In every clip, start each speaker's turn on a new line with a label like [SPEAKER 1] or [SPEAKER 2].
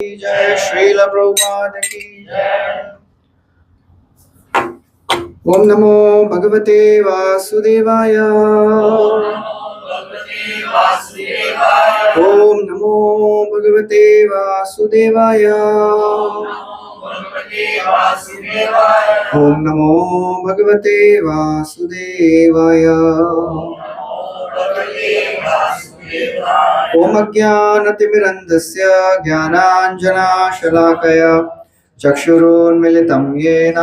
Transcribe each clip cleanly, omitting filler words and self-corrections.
[SPEAKER 1] जय श्रील प्रभुपाद की जय। ओम नमो भगवते वासुदेवाय। ओम नमो भगवते वासुदेवाय। ओम नमो भगवते वासुदेवाय। ओम अज्ञानतिमिरन्धस्य ज्ञानाञ्जनशलाकया चक्षुरुन्मिलितं येन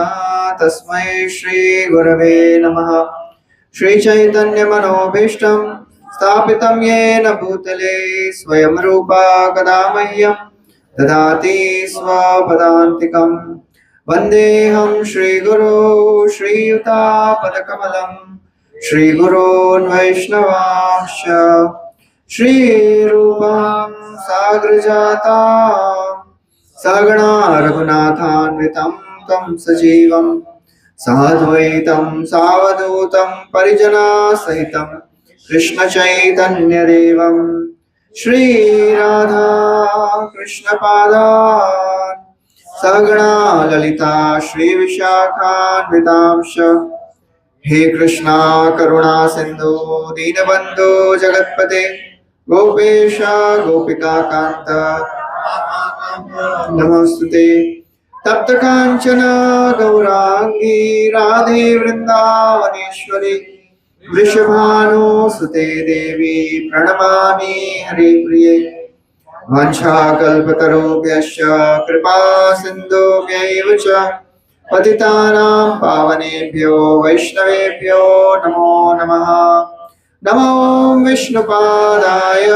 [SPEAKER 1] तस्मै श्रीगुरवे नमः। श्रीचैतन्यमनोभीष्टं स्थापितं येन भूतले स्वयं रूपा कदा मह्यं ददाति स्वपदान्तिकं। वन्देऽहं श्रीगुरो श्रीयुतापदकमलं श्रीगुरोन् वैष्णवांश्च श्रीरूपं साग्रजातां सहगणा रघुनाथान्वितं तं सजीवं साद्वैतं सावधूतं परिजनसहितं कृष्णचैतन्यदेवं श्रीराधा कृष्णपादान् सहगणा ललिता श्रीविशाखान्वितांश्च। हे कृष्णा करुणा सिंधु दीनबंधु जगतपते गोपेश गोपिका कांत नमोस्तुते। तप्त कांचन गौरांगी राधे वृंदावनेश्वरी वृषभानुसुते देवी प्रणमामि हरिप्रिये। वाञ्छाकल्पतरुभ्यश्च कृपा सिन्धुभ्यैव च पतितानां पावनेभ्यो वैष्णवेभ्यो नमो नमः। नमो विष्णुपादाय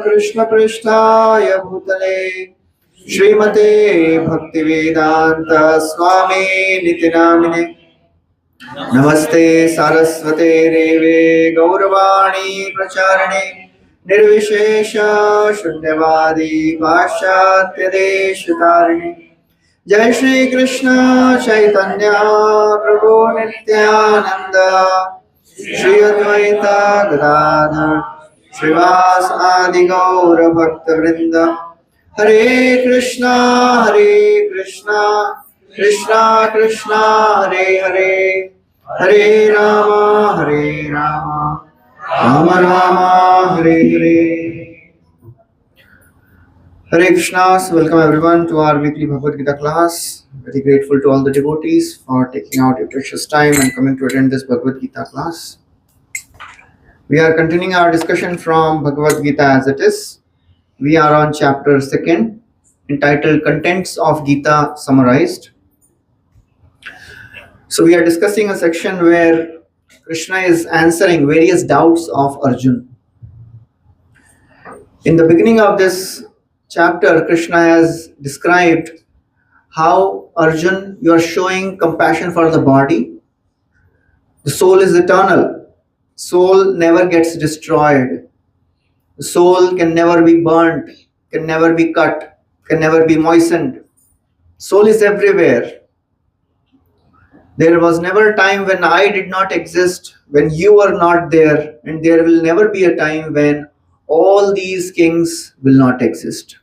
[SPEAKER 1] कृष्णपृष्ठाय भूतले श्रीमते भक्तिवेदांत स्वामी निति नामिने। नमस्ते सारस्वते देवे गौरवाणी प्रचारिणे निर्विशेष शून्यवादी पाश्चात्य देशतारिणे। जय श्री कृष्ण चैतन्य प्रभु नित्यानंद श्री अद्वैत गदाधर श्रीवास आदि गौर भक्त वृंद। हरे Krishna Krishna Krishna Hare Hare Hare Ram Ram Ram Hare Hare. Hare Krishna, welcome everyone to our weekly Bhagavad Gita class. Very grateful to all the devotees for taking out your precious time and coming to attend this Bhagavad Gita class. We are continuing our discussion from Bhagavad Gita as it is. We are on chapter 2 entitled Contents of Gita Summarized. So we are discussing a section where Krishna is answering various doubts of Arjuna. In the beginning of this chapter, Krishna has described how Arjuna, you are showing compassion for the body. The soul is eternal. Soul never gets destroyed. The soul can never be burnt, can never be cut, can never be moistened. Soul is everywhere. There was never a time when I did not exist, when you were not there, and there will never be a time when all these kings will not exist.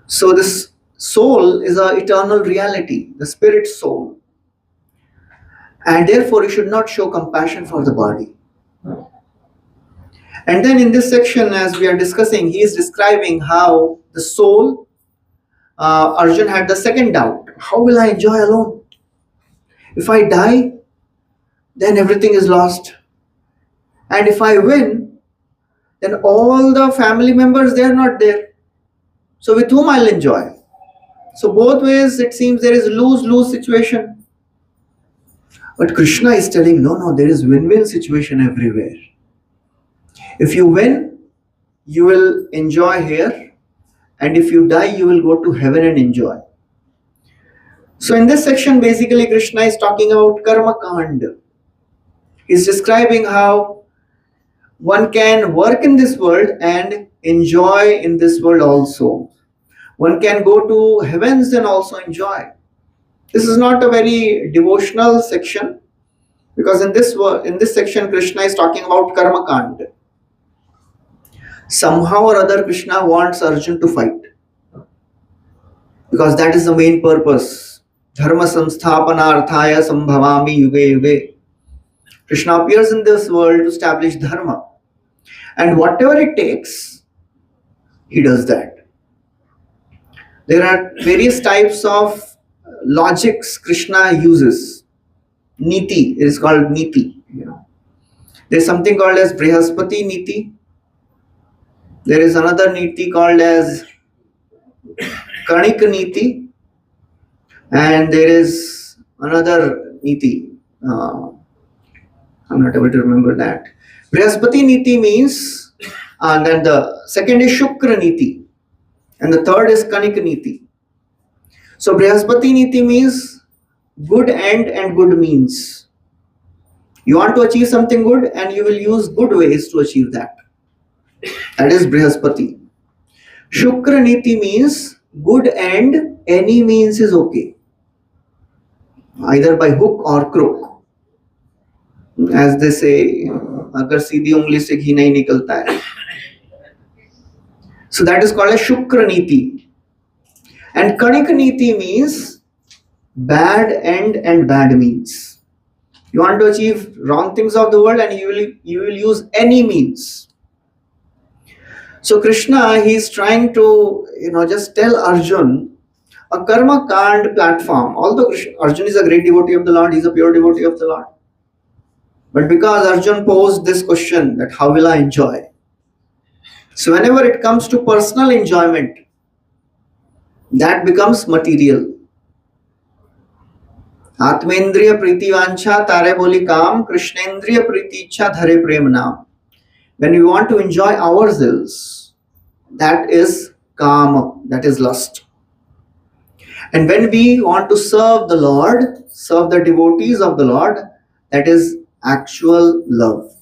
[SPEAKER 1] So this soul is an eternal reality, the spirit soul. And therefore you should not show compassion for the body. And then in this section, as we are discussing, he is describing how the soul, Arjuna had the second doubt. How will I enjoy alone? If I die, then everything is lost. And if I win, then all the family members, they are not there. So with whom I'll enjoy? So both ways it seems there is lose-lose situation. But Krishna is telling, no, there is win-win situation everywhere. If you win, you will enjoy here. And if you die, you will go to heaven and enjoy. So in this section, basically Krishna is talking about karma kand. He's describing how one can work in this world and enjoy in this world also. One can go to heavens and also enjoy. This is not a very devotional section, because in this section Krishna is talking about karma kand. Somehow or other Krishna wants Arjuna to fight. because that is the main purpose. Dharma samsthapanarthaya sambhavami yuge yuge. Krishna appears in this world to establish dharma, and whatever it takes, he does that. There are various types of logics Krishna uses. Niti, it is called niti. There is something called as Brihaspati niti. There is another niti called as Kanik niti, and there is another niti. I'm not able to remember that. Brihaspati niti means, and then the second is Shukra niti, and the third is Kanik niti. So Brihaspati niti means good end and good means. You want to achieve something good, and you will use good ways to achieve that. That is Brihaspati. Shukra niti means good end, any means is okay, either by hook or crook. As they say, अगर सीधी उंगली से घी नहीं निकलता है. So that is called a Shukra niti. And Kanik niti means bad end and bad means. You want to achieve wrong things of the world, and you will use any means. So Krishna, he is trying to just tell Arjun a karma kand platform. Although Arjun is a great devotee of the Lord, he is a pure devotee of the Lord. But because Arjun posed this question that how will I enjoy? So whenever it comes to personal enjoyment, that becomes material. Atmendriya priti vancha tare boli kam, Krishnendriya priti ichha dhare prem naam. When we want to enjoy ourselves, that is kama, that is lust. And when we want to serve the Lord, serve the devotees of the Lord, that is actual love.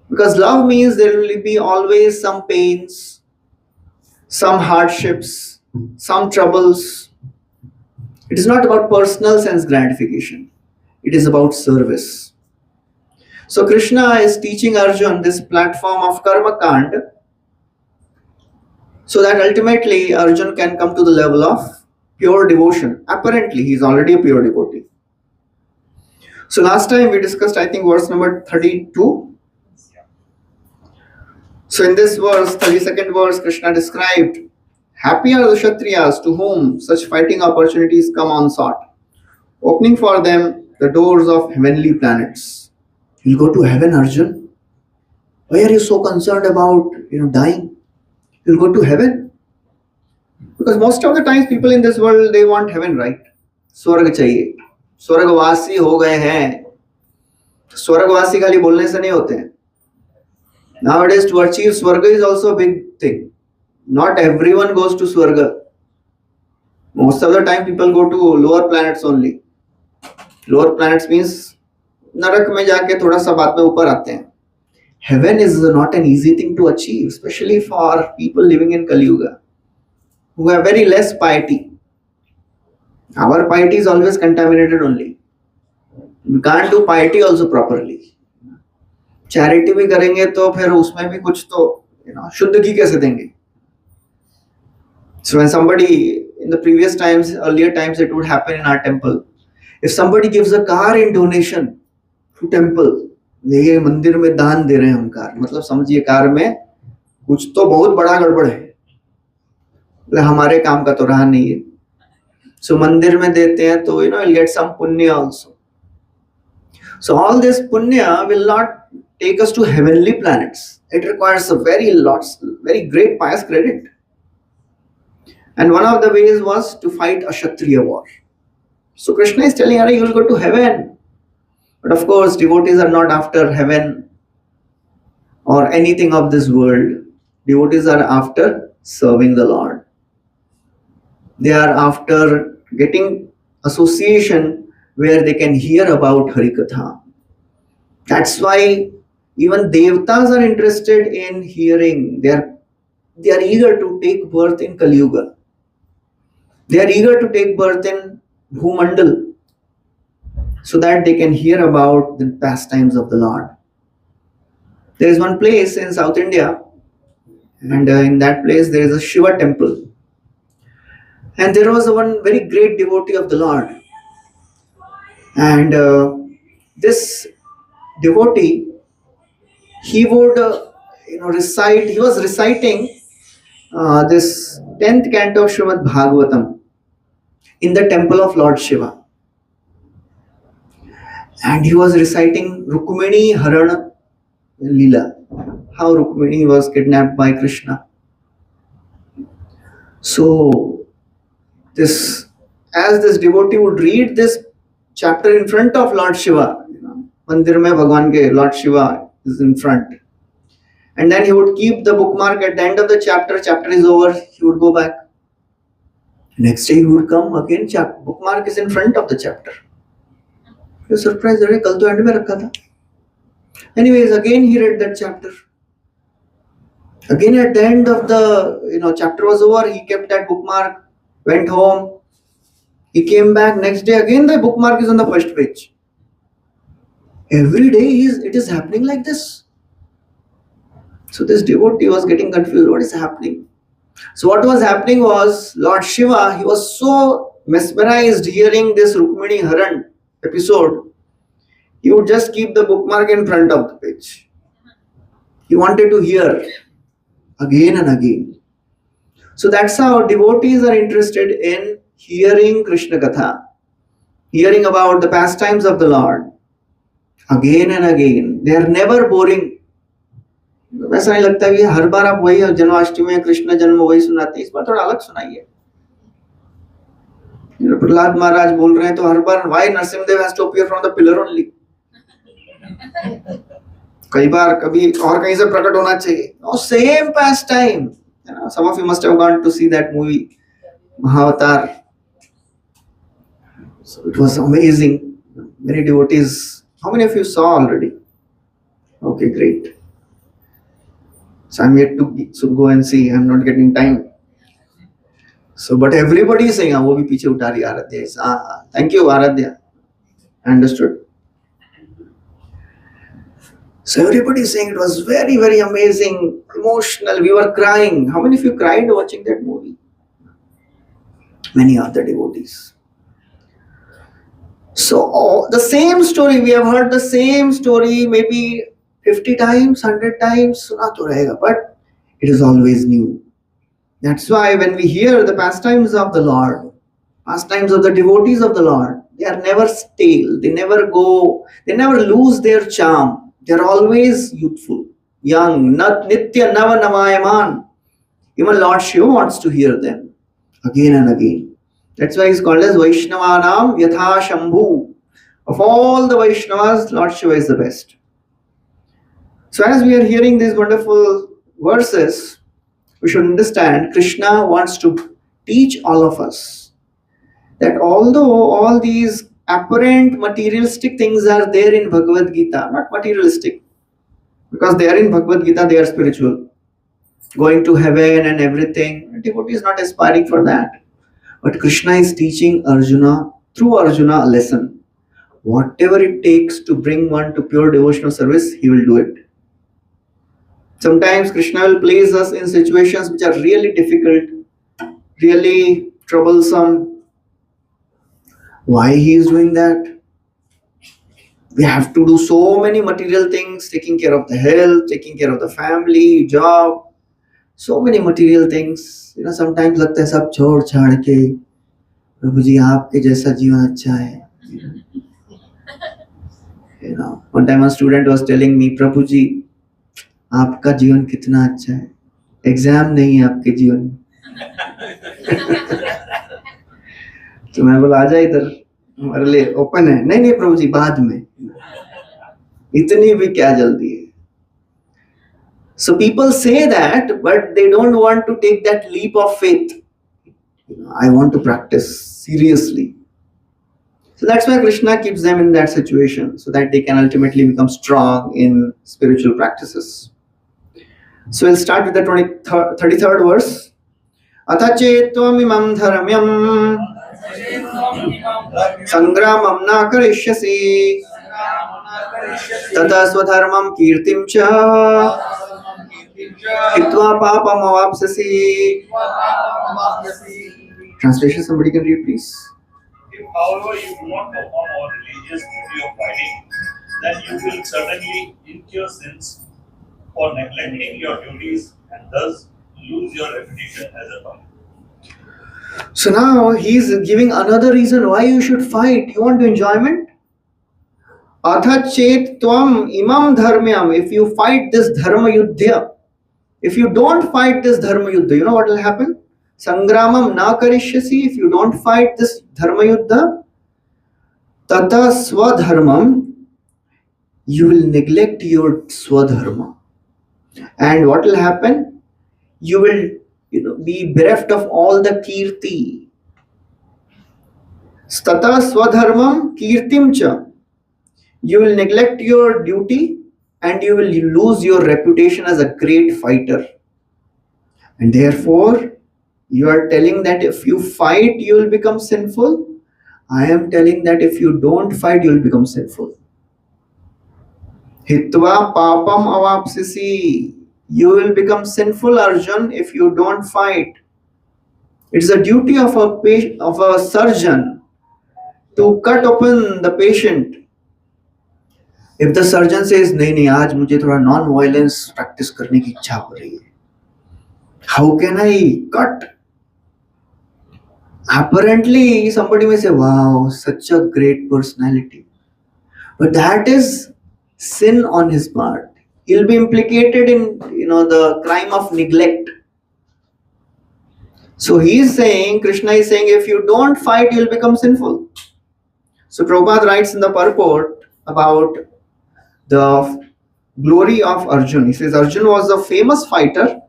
[SPEAKER 1] Because love means there will be always some pains, some hardships, some troubles. It is not about personal sense gratification. It is about service. So Krishna is teaching Arjun this platform of karma kand, so that ultimately Arjun can come to the level of pure devotion. Apparently, he is already a pure devotee. So last time we discussed, I think, verse number 32. So in this verse, 32nd verse, Krishna described, happy are the Kshatriyas to whom such fighting opportunities come unsought, opening for them the doors of heavenly planets. You'll go to heaven, Arjun. Why are you so concerned about dying? You'll go to heaven. Because most of the times people in this world, they want heaven, right? स्वर्ग चाहिए. स्वर्गवासी हो गए हैं. स्वर्गवासी खाली बोलने से नहीं होते हैं. Nowadays, to achieve Swarga is also a big thing. Not everyone goes to Swarga. Most of the time, people go to lower planets only. Lower planets means नरक में जाके थोड़ा सा बाद में ऊपर आते हैं. Heaven is not an easy thing to achieve, especially for people living in Kali Yuga, who have very less piety. Our piety is always contaminated only. We can't do piety also properly. Charity भी करेंगे तो फिर उसमें भी कुछ तो शुद्ध घी कैसे देंगे? So when somebody in the previous times, earlier times, it would happen in our temple. If somebody gives a car in donation to temple, ये मंदिर में दान दे रहे हैं हम कार, मतलब समझिए कार में कुछ तो बहुत बड़ा गड़बड़ है, हमारे काम का तो रहा नहीं है. So मंदिर में देते हैं तो you'll get some punya also. So all this punya will not take us to heavenly planets. It requires a very great pious credit. And one of the ways was to fight a Kshatriya war. So Krishna is telling her, you will go to heaven. But of course, devotees are not after heaven or anything of this world. Devotees are after serving the Lord. They are after getting association where they can hear about Harikatha. That's why even Devtas are interested in hearing. They are eager to take birth in Kali Yuga. They are eager to take birth in Bhumandal, so that they can hear about the pastimes of the Lord. There is one place in South India, and in that place there is a Shiva temple. And there was one very great devotee of the Lord. And this devotee, he would recite, he was reciting this 10th canto of Srimad Bhagavatam in the temple of Lord Shiva. And he was reciting Rukmini Harana Leela, how Rukmini was kidnapped by Krishna. So this, as this devotee would read this chapter in front of Lord Shiva, Mandir mein Bhagwan ke Lord Shiva is in front. And then he would keep the bookmark at the end of the chapter is over, he would go back. Next day he would come again, bookmark is in front of the chapter. He was surprised, kal to end mein rakha tha. Anyways, again he read that chapter. Again at the end of the chapter was over, he kept that bookmark, went home. He came back next day, again the bookmark is on the first page. Every day it is happening like this. So this devotee was getting confused. What is happening? So what was happening was, Lord Shiva, he was so mesmerized hearing this Rukmini Haran episode, he would just keep the bookmark in front of the page. He wanted to hear again and again. So that's how devotees are interested in hearing Krishna Katha, hearing about the pastimes of the Lord again and again. They are never boring. ऐसा नहीं लगता कि हर बार आप वही जन्माष्टमी में कृष्ण जन्म वही सुनाते हैं, इस बार थोड़ा अलग सुनाइए. प्रहलाद महाराज बोल रहे हैं तो हर बार why Narasimhadeva has to appear from the pillar only. कई बार कभी और कहीं से प्रकट होना चाहिए. No, same pastime. Some of you must have gone to see that movie Mahavatar. So it was amazing. Many devotees. How many of you saw already? Okay, great. So I'm yet to go and see. I'm not getting time. So, but everybody is saying, "वो भी पीछे उठा रही Aaradhya." Thank you, Aradhya. Understood. So everybody is saying it was very, very amazing, emotional. We were crying. How many of you cried watching that movie? Many other devotees. So the same story, we have heard the same story maybe 50 times, 100 times, suna to rahega, but it is always new. That's why when we hear the pastimes of the Lord, pastimes of the devotees of the Lord, they are never stale, they never lose their charm. They are always youthful, young, nitya nava navayaman. Even Lord Shiva wants to hear them again and again. That's why he's called as Vaishnavanam Yatha Shambhu. Of all the Vaishnavas, Lord Shiva is the best. So as we are hearing these wonderful verses, we should understand Krishna wants to teach all of us that although all these apparent materialistic things are there in Bhagavad Gita, not materialistic, because they are in Bhagavad Gita, they are spiritual, going to heaven and everything. A devotee is not aspiring for that. But Krishna is teaching Arjuna, through Arjuna, a lesson. Whatever it takes to bring one to pure devotional service, he will do it. Sometimes Krishna will place us in situations which are really difficult, really troublesome. Why he is doing that? We have to do so many material things, taking care of the health, taking care of the family, job, so many material things. Sometimes लगता है सब छोड़ छाड़ के प्रभु जी आपके जैसा जीवन अच्छा है. One time a student was telling me, प्रभु जी आपका जीवन कितना अच्छा है, एग्जाम नहीं है आपके जीवन में. तो मैं बोला आजा इधर, हमारे लिए ओपन है. नहीं प्रभु जी बाद में, इतनी भी क्या जल्दी है. So people say that, but they don't want to take that leap of faith. I want to practice seriously. So that's why Krishna keeps them in that situation, so that they can ultimately become strong in spiritual practices. So we'll start with the 33rd verse. Atha chetvam imam dharmyam sangramam na karishyasi tata swadharmam kirtim cha hitva papam avapsasi. Translation, somebody can read, please.
[SPEAKER 2] If, however, you do not perform our religious duty of fighting, then you will certainly incur sins for neglecting your duties and thus lose your reputation as a fighter.
[SPEAKER 1] So now he's giving another reason why you should fight. You want enjoyment? Atha chet tvam imam dharmyam. If you fight this dharma yuddha, if you don't fight this dharma yuddha, you know what will happen? Sangramam na karishyasi. If you don't fight this dharma yuddha, tata swadharmam, you will neglect your swadharma. And what will happen? You will be bereft of all the kirti. Stata swadharmam kirtim cha. You will neglect your duty and you will lose your reputation as a great fighter. And therefore, you are telling that if you fight, you will become sinful. I am telling that if you don't fight, you will become sinful. Hitva papam avapsisi. You will become sinful, Arjun, if you don't fight. It's the duty of a surgeon to cut open the patient. If the surgeon says, नहीं आज मुझे थोड़ा non-violence practice करने की इच्छा हो रही है, how can I cut? Apparently, somebody may say, wow, such a great personality. But that is sin on his part. He'll be implicated in the crime of neglect. So Krishna is saying, if you don't fight, you'll become sinful. So Prabhupada writes in the purport about the glory of Arjun. He says, Arjun was a famous fighter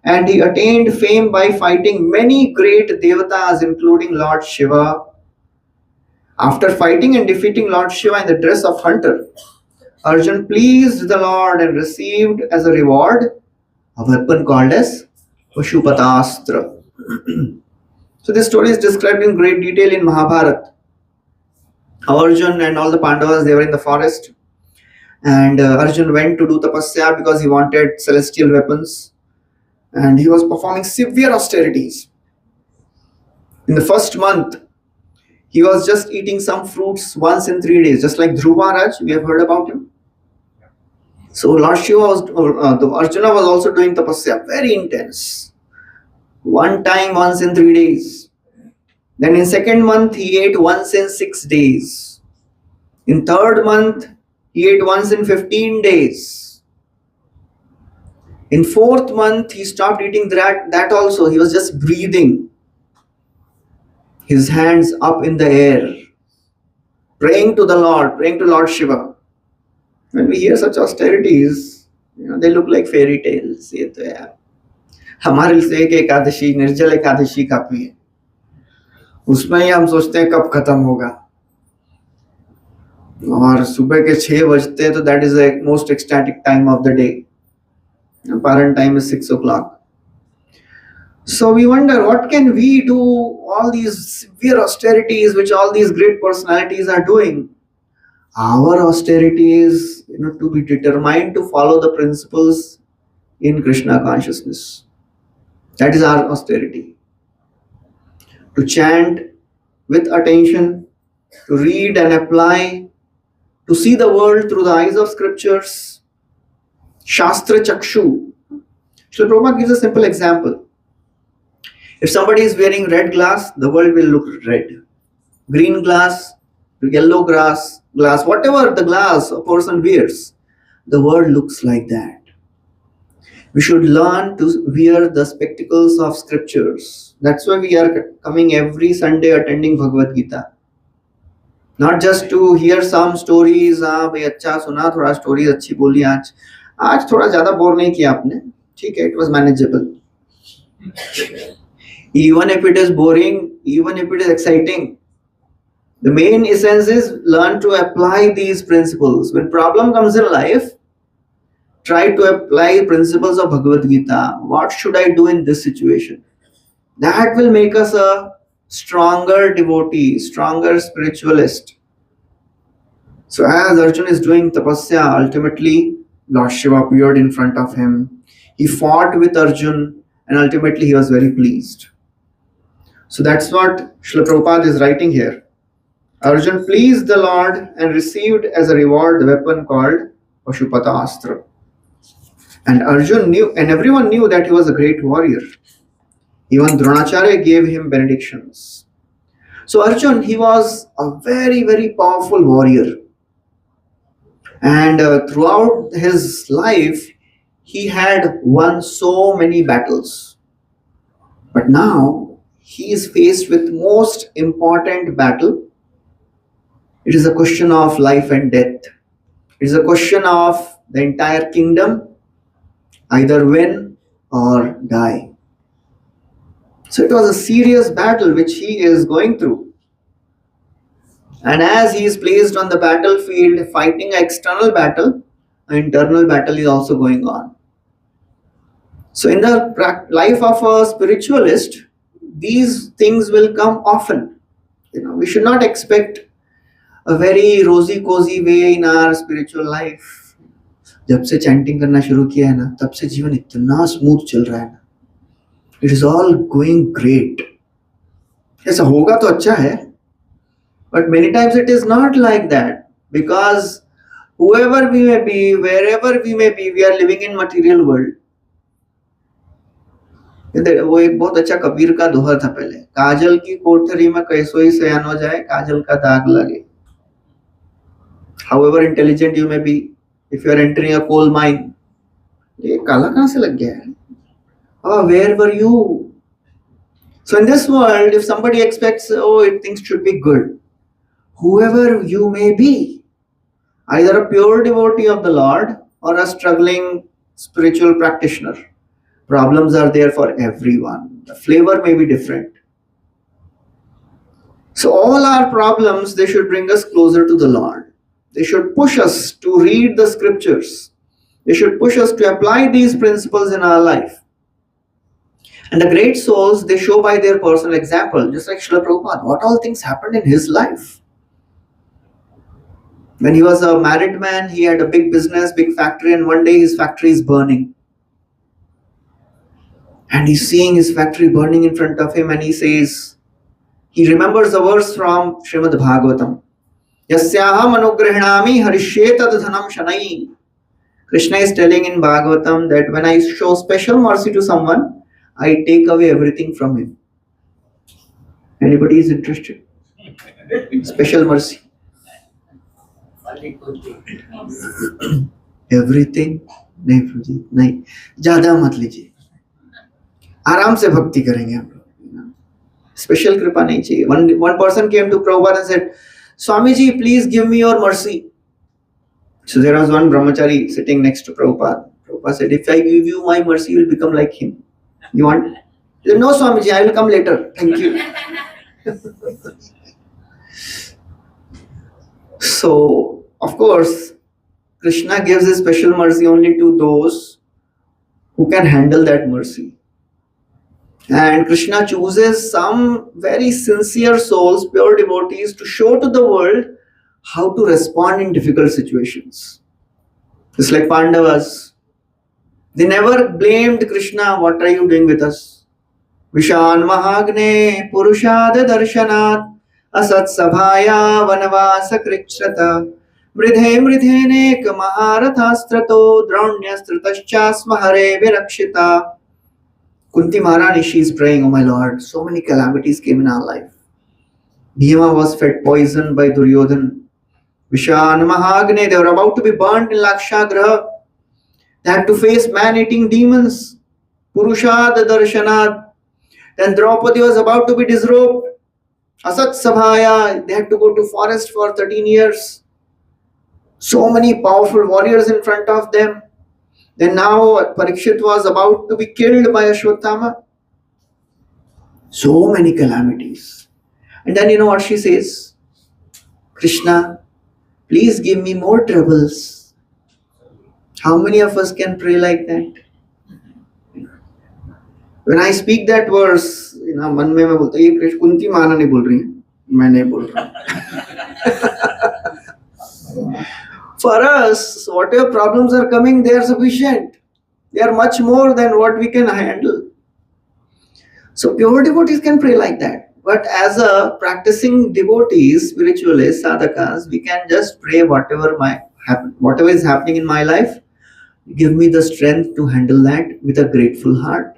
[SPEAKER 1] and he attained fame by fighting many great devatas, including Lord Shiva. After fighting and defeating Lord Shiva in the dress of hunter, Arjun pleased the Lord and received as a reward a weapon called as Pashupatastra. So this story is described in great detail in Mahabharata. Arjun and all the Pandavas, they were in the forest. And Arjun went to do tapasya because he wanted celestial weapons. And he was performing severe austerities. In the first month, he was just eating some fruits once in 3 days, just like Dhruva Maharaj, we have heard about him. So Lord Shiva Arjuna was also doing tapasya, very intense. One time, once in 3 days. Then in second month, he ate once in 6 days. In third month, he ate once in 15 days. In fourth month, he stopped eating that also. He was just breathing. His hands up in the air. Praying to the Lord, praying to Lord Shiva. When we hear such austerities, they look like fairy tales. ये तो यार हमारे लिए एक एकादशी निर्जल एकादशी काफी है, उसमें ही हम सोचते हैं कब खत्म होगा, और सुबह के 6 बजते हैं तो that is the most ecstatic time of the day. Parent time is 6 o'clock. So we wonder, what can we do? All these severe austerities which all these great personalities are doing. Our austerity is to be determined to follow the principles in Krishna consciousness. That is our austerity. To chant with attention, to read and apply, to see the world through the eyes of scriptures. Shastra Chakshu. Srila Prabhupada gives a simple example. If somebody is wearing red glass, the world will look red. Green glass, yellow glass, whatever the glass a person wears, the world looks like that. We should learn to wear the spectacles of scriptures. That's why we are coming every Sunday attending Bhagavad Gita. Not just to hear some stories, भाई अच्छा सुना, थोड़ा stories अच्छी बोली आज थोड़ा ज़्यादा bore नहीं किया आपने, ठीक है, it was manageable. Even if it is boring, even if it is exciting, the main essence is learn to apply these principles. When problem comes in life, try to apply principles of Bhagavad Gita. What should I do in this situation? That will make us a stronger devotee, stronger spiritualist. So as Arjuna is doing tapasya, ultimately Lord Shiva appeared in front of him. He fought with Arjuna and ultimately he was very pleased. So that's what Srila Prabhupada is writing here. Arjun pleased the Lord and received as a reward the weapon called Pashupata Astra. And Arjun knew, and everyone knew that he was a great warrior. Even Dronacharya gave him benedictions. So Arjun, he was a very, very powerful warrior. And throughout his life, he had won so many battles. But now, he is faced with most important battle. It is a question of life and death. It is a question of the entire kingdom, either win or die. So it was a serious battle which he is going through. And as he is placed on the battlefield fighting an external battle, an internal battle is also going on. So in the life of a spiritualist, these things will come often. We should not expect a very rosy cozy way in our spiritual life. जब से chanting करना शुरू किया है ना, तब से जीवन इतना स्मूथ चल रहा है ना. It is all going great. ऐसा होगा तो अच्छा है. But many times it is not like that, because whoever we may be, wherever we may be, we are living in material world. वो एक बहुत अच्छा कबीर का दोहा था पहले, काजल की कोठरी में कैसो ही सयान हो जाए, काजल का दाग लगे. However intelligent you may be, if you are entering a coal mine, ये काला कहाँ से लग गया है? Oh, where were you? So in this world, if somebody expects, things should be good, whoever you may be, either a pure devotee of the Lord or a struggling spiritual practitioner, problems are there for everyone. The flavor may be different. So all our problems, they should bring us closer to the Lord. They should push us to read the scriptures. They should push us to apply these principles in our life. And the great souls, they show by their personal example, just like Srila Prabhupada, what all things happened in his life. When he was a married man, he had a big business, big factory, and one day his factory is burning. And he's seeing his factory burning in front of him, and he remembers a verse from Srimad Bhagavatam. Yasyaham anugrahinami harishyetad dhanam shanai. Krishna is telling in Bhagavatam that when I show special mercy to someone, I take away everything from him. Anybody is interested? Special mercy. Everything? नहीं, ज़्यादा मत लीजिए. आराम से भक्ति करेंगे हम लोग. Special कृपा नहीं चाहिए. One person came to Prabhupada and said, Swamiji, please give me your mercy. So there was one brahmachari sitting next to Prabhupada. Prabhupada said, if I give you my mercy, you will become like him. You want? He said, no, Swamiji, I will come later. Thank you. So, of course, Krishna gives his special mercy only to those who can handle that mercy. And Krishna chooses some very sincere souls, pure devotees, to show to the world how to respond in difficult situations. Just like Pandavas. They never blamed Krishna, what are you doing with us? Vishan Mahagne Purushad Darshanat Asat Sabhaya Vanavasa Krichrata Mridhe Mridhenek Maharathastrato Draunyastratascha Hare Virakshita. Kunti Maharani, she is praying, oh my Lord, so many calamities came in our life. Bhima was fed poison by Duryodhan. Vishan Mahagne, they were about to be burnt in Lakshagraha. They had to face man-eating demons. Purushad Darshanad. Then Draupadi was about to be disrobed. Asat Sabhaya, they had to go to forest for 13 years. So many powerful warriors in front of them. Then now Parikshit was about to be killed by Ashwatthama. So many calamities. And then you know what she says? Krishna, please give me more troubles. How many of us can pray like that? When I speak that verse, मन में मैं बोलता ये कृष्ण कुंती माना नहीं बोल रही है, मैं नहीं बोल रहा. For us, whatever problems are coming, they are sufficient. They are much more than what we can handle. So pure devotees can pray like that. But as a practicing devotees, spiritualists, sadhakas, we can just pray whatever is happening in my life. Give me the strength to handle that with a grateful heart.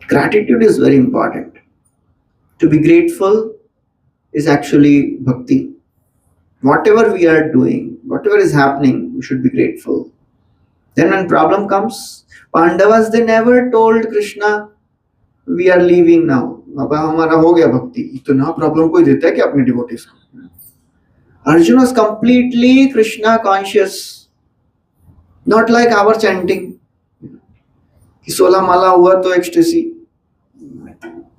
[SPEAKER 1] Gratitude is very important. To be grateful is actually bhakti. Whatever we are doing, whatever is happening, we should be grateful. Then when problem comes, Pandavas, they never told Krishna, we are leaving now. अब हमारा हो गया भक्ति, इतना problem कोई देता है कि अपने डिवोटीज को. Arjuna was completely Krishna conscious, not like our chanting. कि 16 माला हुआ तो ecstasy,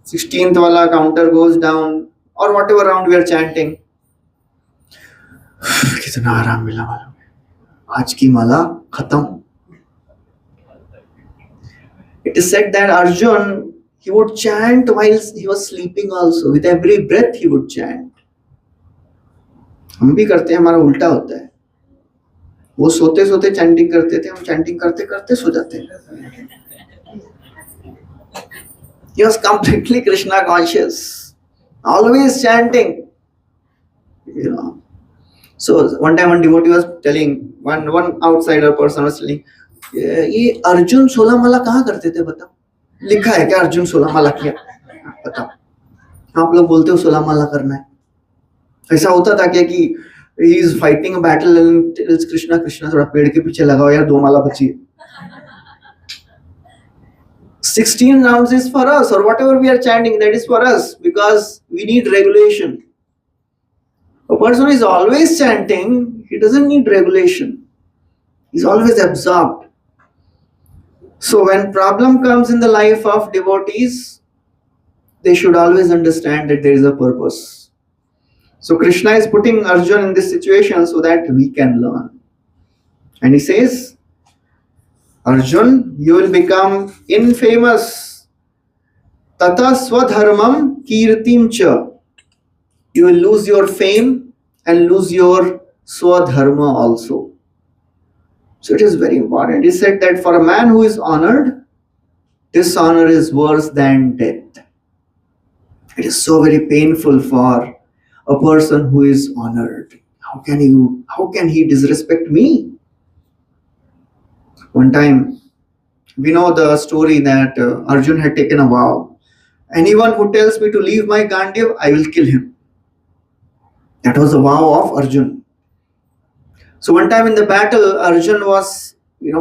[SPEAKER 1] 16th वाला counter goes down, or whatever round we are chanting. कितना आराम मिला मालूम है, आज की माला खत्म. It is said that Arjun, he would chant while he was sleeping also. With every breath he would chant. हम भी करते हैं, हमारा उल्टा होता है. वो सोते सोते चैंटिंग करते थे, हम चैंटिंग करते करते सो जाते हैं. He was completely Krishna conscious, always chanting. So one time one devotee was telling, one outsider person was telling, ये अर्जुन 16 माला कहाँ करते थे बताओ, लिखा है क्या अर्जुन 16 माला किया बताओ. आप लोग बोलते हो 16 माला करना है. ऐसा होता था क्या कि he is fighting a battle and tells Krishna, Krishna थोड़ा पेड़ के पीछे लगाओ यार, 2 माला बची है. 16 rounds is for us, or whatever we are chanting, that is for us, because we need regulation. A person who is always chanting, he doesn't need regulation. He's always absorbed. So when problem comes in the life of devotees, they should always understand that there is a purpose. So Krishna is putting Arjuna in this situation so that we can learn. And he says, Arjun, you will become infamous. Tata swadharmam kirtim cha. You will lose your fame and lose your swadharma also. So it is very important. He said that for a man who is honored, dishonor is worse than death. It is so very painful for a person who is honored. How can he disrespect me? One time, we know the story that Arjun had taken a vow. Anyone who tells me to leave my Gandiv, I will kill him. That was the vow of Arjun. So one time in the battle, Arjun was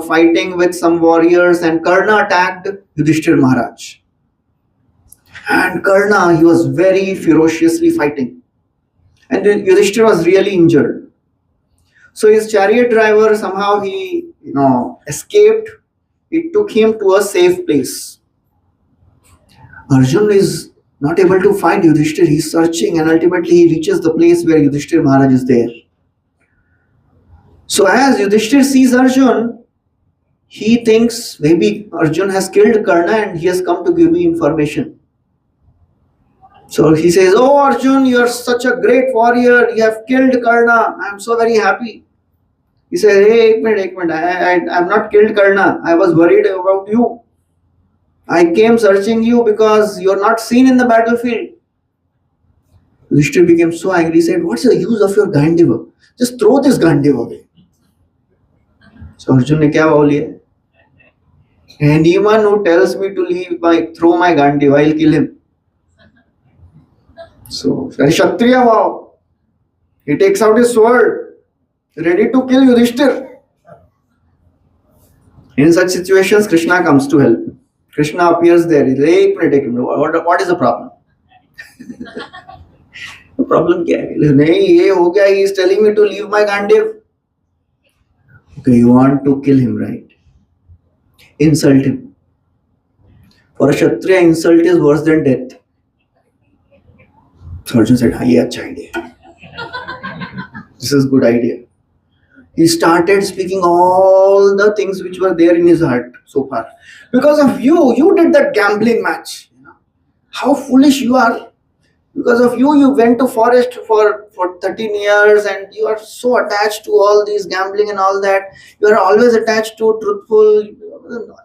[SPEAKER 1] fighting with some warriors, and Karna attacked Yudhishthir Maharaj. And Karna, he was very ferociously fighting. And Yudhishthir was really injured. So his chariot driver, somehow he escaped. It took him to a safe place. Arjun is not able to find Yudhishthir. He is searching, and ultimately he reaches the place where Yudhishthir Maharaj is there. So as Yudhishthir sees Arjun, he thinks maybe Arjun has killed Karna and he has come to give me information. So he says, oh Arjun, you are such a great warrior. You have killed Karna. I am so very happy. He says, hey, ek minute. I have not killed Karna. I was worried about you. I came searching you because you are not seen in the battlefield. Yudhishthir became so angry. He said, what's the use of your Gandiva? Just throw this Gandiva away. So Arjun ne kya vow liya? Anyone who tells me to throw my Gandiva, I will kill him. So very Kshatriya vow. He takes out his sword, ready to kill Yudhishthir. In such situations, Krishna comes to help. Krishna appears there. He says, what is the problem? The problem kya hai? Nahi, ye ho gaya. He is telling me to leave my Gandiv. Okay, you want to kill him, right? Insult him. For a Kshatriya, insult is worse than death. So Arjun said, ye acha idea. This is good idea. He started speaking all the things which were there in his heart so far. Because of you did that gambling match. How foolish you are. Because of you, you went to forest for 13 years and you are so attached to all these gambling and all that. You are always attached to truthful,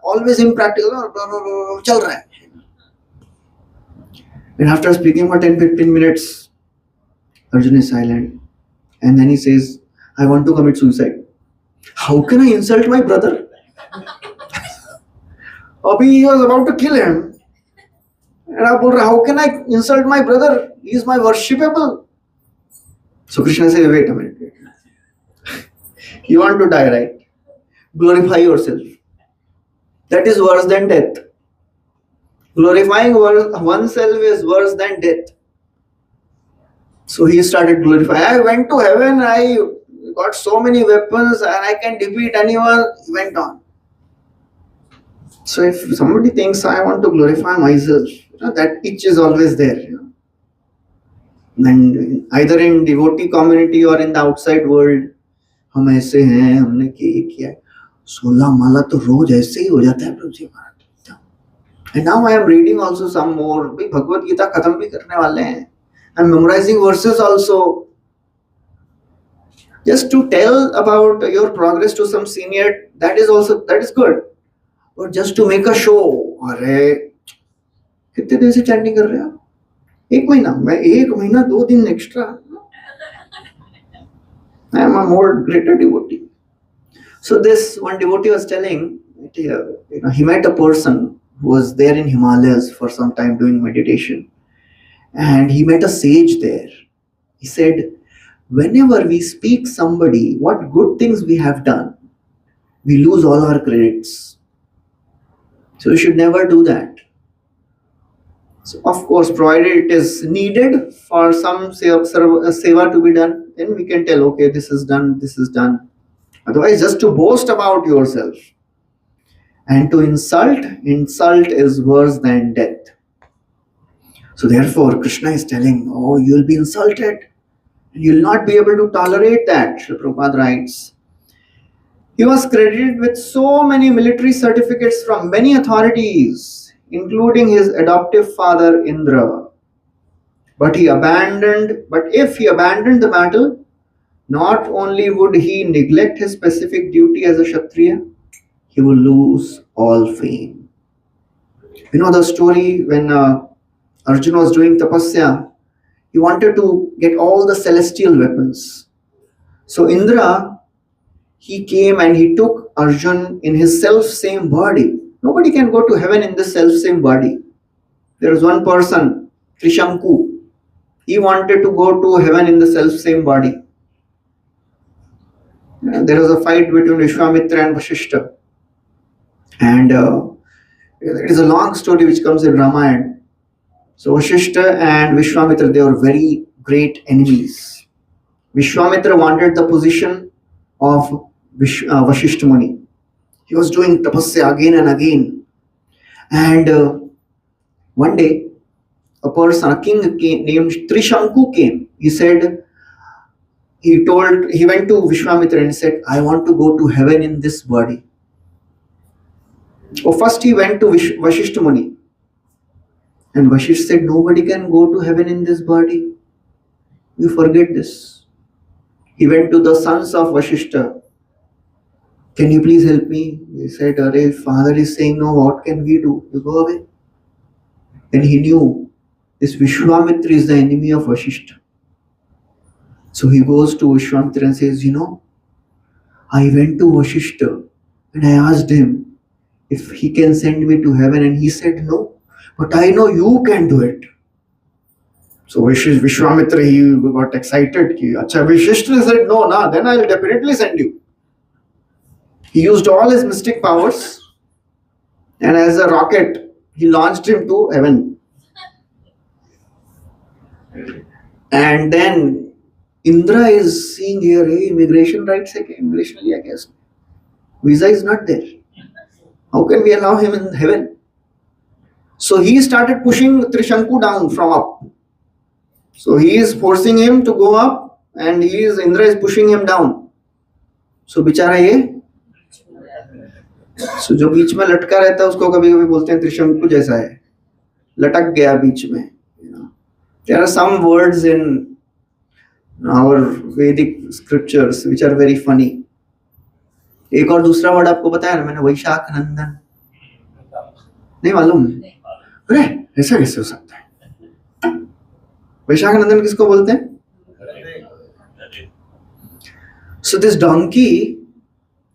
[SPEAKER 1] always impractical. Chal raha hai. And after speaking for 10-15 minutes, Arjun is silent. And then he says, I want to commit suicide. How can I insult my brother? Abhi he was about to kill him. And I told, how can I insult my brother? He is my worshipable. So Krishna says, wait a minute. You want to die, right? Glorify yourself. That is worse than death. Glorifying oneself is worse than death. So he started glorifying. I went to heaven, I got so many weapons and I can defeat anyone. He went on. So if somebody thinks I want to glorify myself, that itch is always there. And either in devotee community or in the outside world, हम ऐसे हैं, हमने ये किया है, 16 माला तो रोज ऐसे ही हो जाता है प्रभु जी महाराज. And now I am reading also some more. भाई भगवत गीता खत्म भी करने वाले हैं. I'm memorizing verses also. Just to tell about your progress to some senior, that is good. But just to make a show, अरे कितने दिन से चैंटिंग कर रहे हो? एक महीना, मैं एक महीना 2 दिन extra. I am a more greater devotee. So this one devotee was telling, he met a person who was there in Himalayas for some time doing meditation, and he met a sage there. He said, whenever we speak somebody what good things we have done, we lose all our credits. So you should never do that. So of course, provided it is needed for some seva to be done, then we can tell, okay, this is done, this is done. Otherwise, just to boast about yourself and to insult is worse than death. So therefore, Krishna is telling, oh, you'll be insulted. You'll not be able to tolerate that. Srila Prabhupada writes, he was credited with so many military certificates from many authorities, including his adoptive father Indra. But if he abandoned the battle, not only would he neglect his specific duty as a Kshatriya, he will lose all fame. You know the story when Arjuna was doing tapasya, he wanted to get all the celestial weapons. So Indra, he came and he took Arjun in his self-same body. Nobody can go to heaven in this self-same body. There is one person, Trishanku. He wanted to go to heaven in the self-same body. And there was a fight between Vishwamitra and Vashishta. And it is a long story which comes in Ramayana. So Vashishta and Vishwamitra, they were very great enemies. Vishwamitra wanted the position of Vashishta Muni. He was doing tapasya again and again. And one day, a king named Trishanku came. He went to Vishwamitra and said, I want to go to heaven in this body. So first he went to Vashishta Muni. And Vashishta said, nobody can go to heaven in this body. You forget this. He went to the sons of Vashishta. Can you please help me? He said, Arey, father is saying no, what can we do? You go away. And he knew this Vishwamitra is the enemy of Vashishta. So he goes to Vishwamitra and says, I went to Vashishta and I asked him if he can send me to heaven, and he said no. But I know you can do it. So Vishwamitra, he got excited. Vashishta said, no, then I'll definitely send you. He used all his mystic powers, and as a rocket, he launched him to heaven. And then Indra is seeing here, hey, immigration rights, immigration liya kya isne? Visa is not there. How can we allow him in heaven? So he started pushing Trishanku down from up. So he is forcing him to go up, and Indra is pushing him down. So बिचारा ये, so जो बीच में लटका रहता है उसको कभी कभी बोलते हैं त्रिशंकु जैसा है, लटक गया बीच में. There are some words in our Vedic scriptures which are very funny. एक और दूसरा वर्ड आपको बताया ना मैंने, वैशाख नंदन, नहीं मालूम? अरे ऐसा कैसे हो सकता है? वैशाख नंदन किसको बोलते हैं? So this donkey,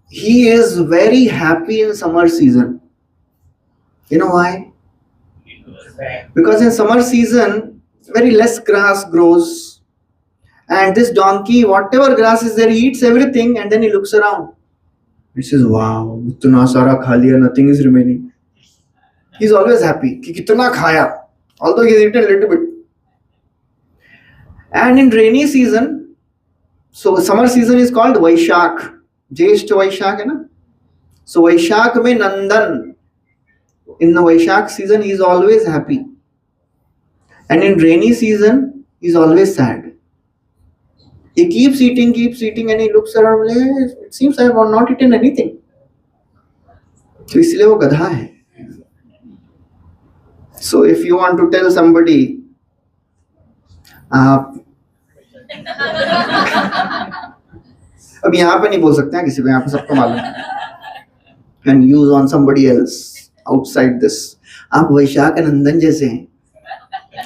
[SPEAKER 1] he is very happy in summer season. You know why? Because in summer season, very less grass grows. And this donkey, whatever grass is there, he eats everything and then he looks around. He says, wow, itna sara kha liya, nothing is remaining. He's always happy. Ki kitna khaya. Although he's eaten a little bit. And in rainy season, so summer season is called Vaishak. Jeshta Vaishak hai na? So Vaishak mein Nandan. In the Vaishak season, he is always happy. And in rainy season, he is always sad. He keeps eating and he looks around. It seems I have not eaten anything. So इसलिए वो गधा है. So if you want to tell somebody, आप अब यहाँ पे नहीं बोल सकते हैं किसी को, यहाँ पे सबको मालूम है. Can use on somebody else outside this. आप वैशाख नंदन जैसे हैं.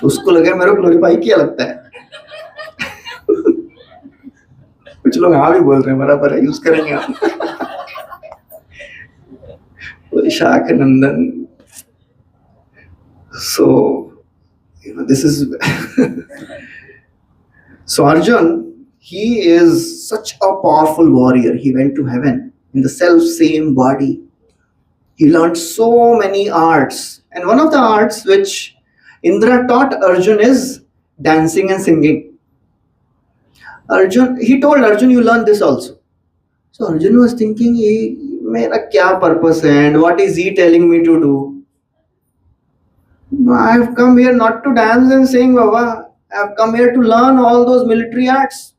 [SPEAKER 1] उसको लगे मेरे को ग्लोरीफाई किया लगता है. कुछ लोग हाँ भी बोल रहे हैं, बराबर है, यूज करेंगे आप. वैशाख नंदन. So this is so Arjun, he is such a powerful warrior. He went to heaven in the self same body. He learned so many arts, and one of the arts which Indra taught Arjun is dancing and singing. He told Arjun, you learn this also. So Arjun was thinking, मेरा क्या purpose है, and what is he telling me to do? I have come here not to dance and sing, Baba. I have come here to learn all those military arts.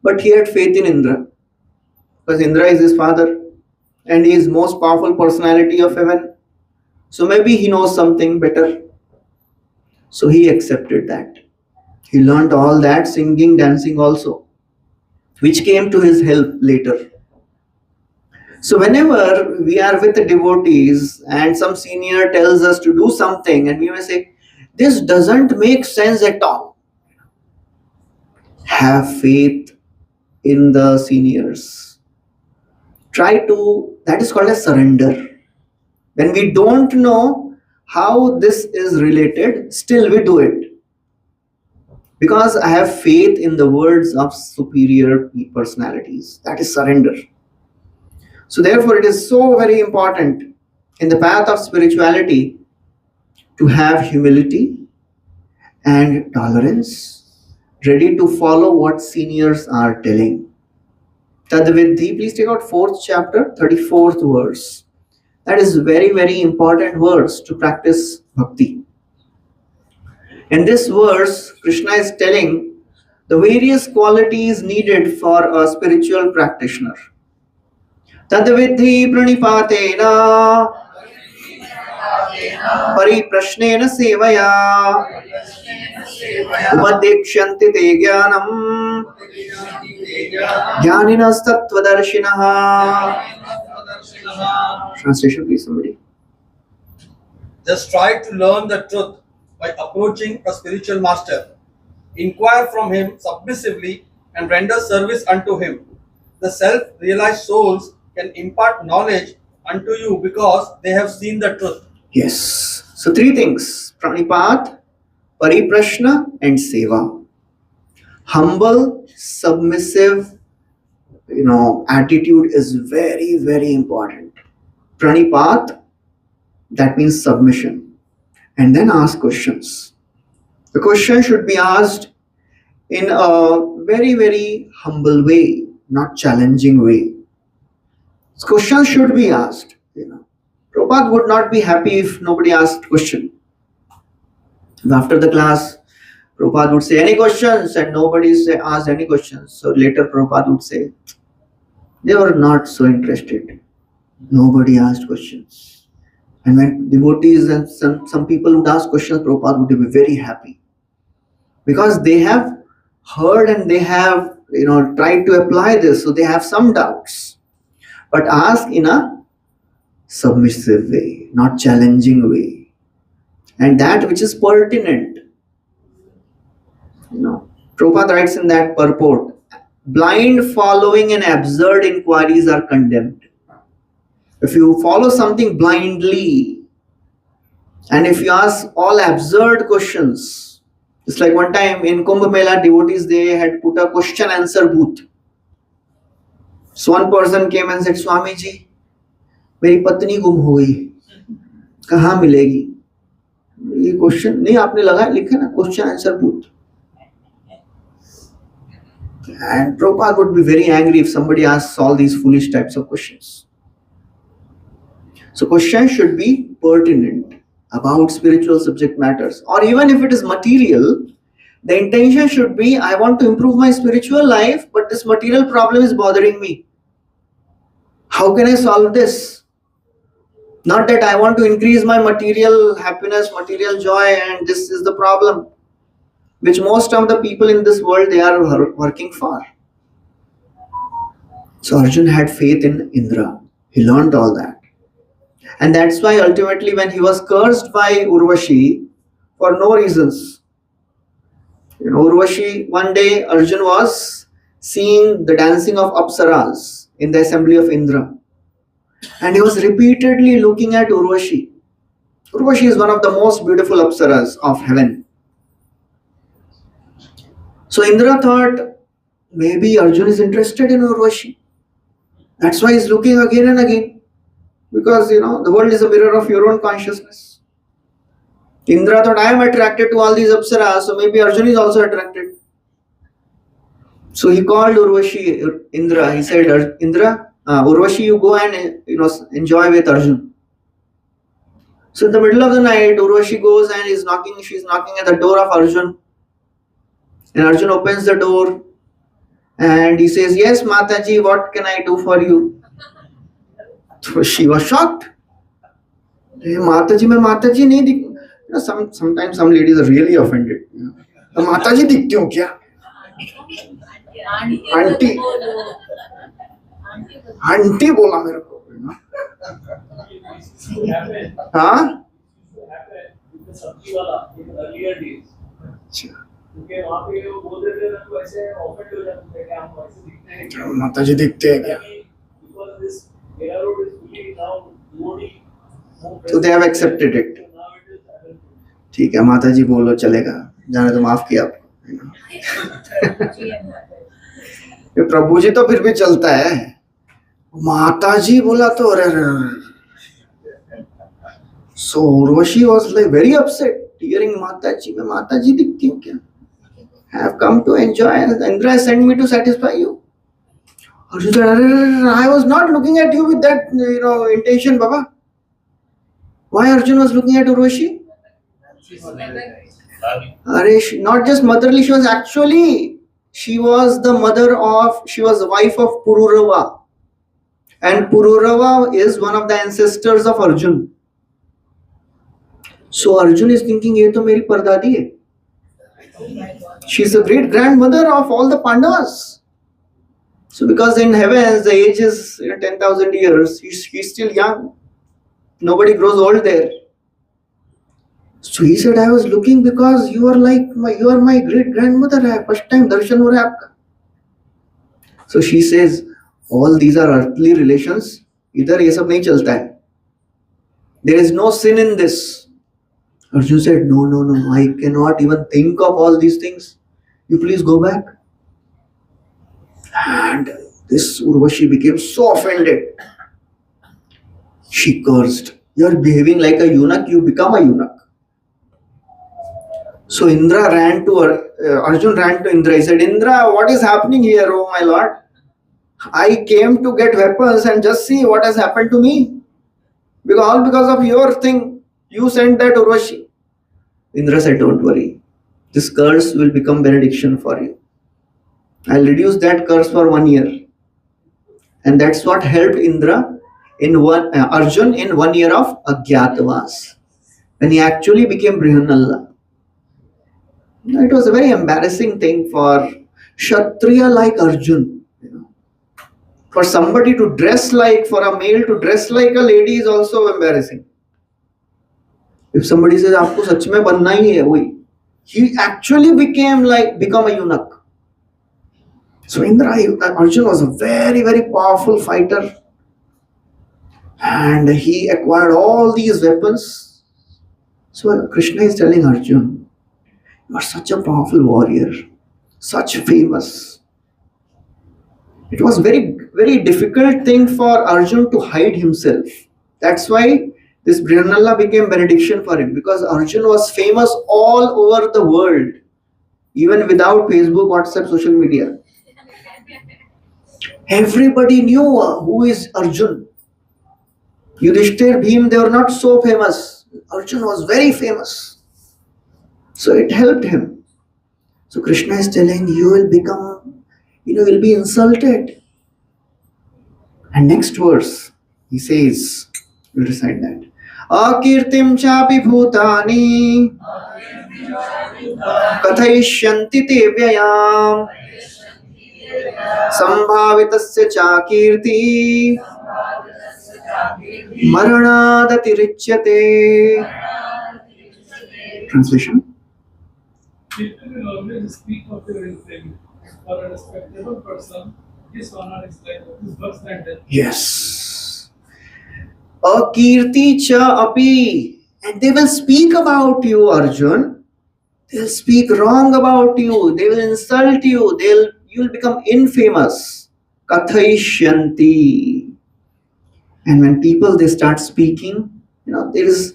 [SPEAKER 1] But he had faith in Indra, because Indra is his father and he is most powerful personality of heaven. So maybe he knows something better. So he accepted that. He learned all that, singing, dancing also, which came to his help later. So whenever we are with the devotees and some senior tells us to do something and we may say, this doesn't make sense at all. Have faith in the seniors. That is called a surrender. When we don't know how this is related, still we do it. Because I have faith in the words of superior personalities. That is surrender. So therefore, it is so very important in the path of spirituality to have humility and tolerance, ready to follow what seniors are telling. Tadvidhi, please take out 4th chapter, 34th verse. That is very, very important verse to practice bhakti. In this verse, Krishna is telling the various qualities needed for a spiritual practitioner. Tadvidhi pranipatena pariprashnen sevaya upadekshanti te jnanam jnaninas tattvadarshinaha. Translation, please, somebody.
[SPEAKER 3] Just try to learn the truth by approaching a spiritual master. Inquire from him submissively and render service unto him. The self-realized souls can impart knowledge unto you because they have seen the truth.
[SPEAKER 1] Yes. So 3 things: pranipat, pariprashna, and seva. Humble, submissive, attitude is very, very important. Pranipat, that means submission. And then ask questions. The question should be asked in a very, very humble way, not challenging way. Questions should be asked. Prabhupada would not be happy if nobody asked question. After the class, Prabhupada would say, any questions? And nobody asked any questions. So later Prabhupada would say, they were not so interested. Nobody asked questions. And when devotees and some people would ask questions, Prabhupada would be very happy. because they have heard and they have tried to apply this, so they have some doubts. But ask in a submissive way, not challenging way, and that which is pertinent. Prabhupada writes in that purport, blind following and absurd inquiries are condemned. If you follow something blindly and if you ask all absurd questions, it's like one time in Kumbh Mela, devotees, they had put a question answer booth. So one person came and said, Swami ji, मेरी पत्नी गुम हो गई, कहाँ मिलेगी? ये question नहीं आपने लगा लिखा ना, question answer booth. And Prabhupada would be very angry if somebody asks all these foolish types of questions. So questions should be pertinent about spiritual subject matters, or even if it is material, the intention should be, I want to improve my spiritual life, but this material problem is bothering me. How can I solve this? Not that I want to increase my material happiness, material joy, and this is the problem which most of the people in this world, they are working for. So Arjun had faith in Indra. He learned all that. And that's why ultimately when he was cursed by Urvashi for no reasons. Urvashi, one day Arjun was seeing the dancing of Apsaras in the assembly of Indra. And he was repeatedly looking at Urvashi. Urvashi is one of the most beautiful Apsaras of heaven. So Indra thought, maybe Arjun is interested in Urvashi. That's why he's looking again and again. Because, the world is a mirror of your own consciousness. Indra thought, I am attracted to all these Apsaras, so maybe Arjun is also attracted. So he called Urvashi, Indra. He said, Indra, Urvashi, you go and, enjoy with Arjun. So in the middle of the night, Urvashi goes and she's knocking at the door of Arjun. And Arjun opens the door and he says, yes, Mataji, what can I do for you? So she was shocked. Mataji, मैं Mataji नहीं दिख. Sometimes some ladies are really offended. Mataji दिखती हो क्या? Aunty. Aunty बोला मेरे को. हाँ? माता जी दिखते हैं क्या? So they have accepted it. ठीक है माता जी बोलो चलेगा, जाने तो माफ किया आपको. ये प्रभु जी तो फिर भी चलता है, माता जी बोला तो अरे. So Urvashi was like very upset, hearing माता जी, मैं माता जी दिखती हूँ क्या? I have come to enjoy, and Indra sent me to satisfy you. Arjun said, I was not looking at you with that intention, Baba. Why Arjun was looking at Urvashi? Not just motherly, she was the wife of Pururava. And Pururava is one of the ancestors of Arjun. So Arjun is thinking, ye to meri pardadi hai. She is the great grandmother of all the Pandavas. So because in heavens the age is 10,000 years, he's still young. Nobody grows old there. So he said, I was looking because you are my great grandmother. First time darshan ho raha hai aapka. So she says, all these are earthly relations. Idhar ye sab nahi chalta hai. There is no sin in this. Arjun said, no, I cannot even think of all these things. You please go back. And this Urvashi became so offended. She cursed. You are behaving like a eunuch, you become a eunuch. So Arjun ran to Indra. He said, Indra, what is happening here, oh my lord? I came to get weapons and just see what has happened to me. All because of your thing, you sent that Urvashi. Indra said, don't worry. This curse will become benediction for you. I'll reduce that curse for 1 year. And that's what helped Arjun in 1 year of Agyatavas. When he actually became Brihanalla. It was a very embarrassing thing for Kshatriya like Arjun. For somebody to dress like, for a male to dress like a lady is also embarrassing. If somebody says, आपको सच में बनना ही है वही, he actually become a eunuch. So Arjun was a very, very powerful fighter, and he acquired all these weapons. So Krishna is telling Arjun, you are such a powerful warrior, such famous. It was very, very difficult thing for Arjun to hide himself. That's why this Brihanalla became benediction for him, because Arjun was famous all over the world, even without Facebook, WhatsApp, social media. Everybody knew who is Arjun. Yudhishthir, Bhim, they were not so famous. Arjun was very famous. So it helped him. So Krishna is telling, you will become, you'll be insulted. And next verse, he says, we'll recite that. Akirtim chapi bhutani kathayishyanti te vyayam sambhavitasya chakirti maranadatirichyate. Translation.
[SPEAKER 4] People will always speak of your infamy. For a respectable person, his honor is worse than death.
[SPEAKER 1] Yes. Akirti cha api. And they will speak about you, Arjun. They'll speak wrong about you. They will insult you. You'll become infamous. Kathayishyanti. And when people they start speaking, there is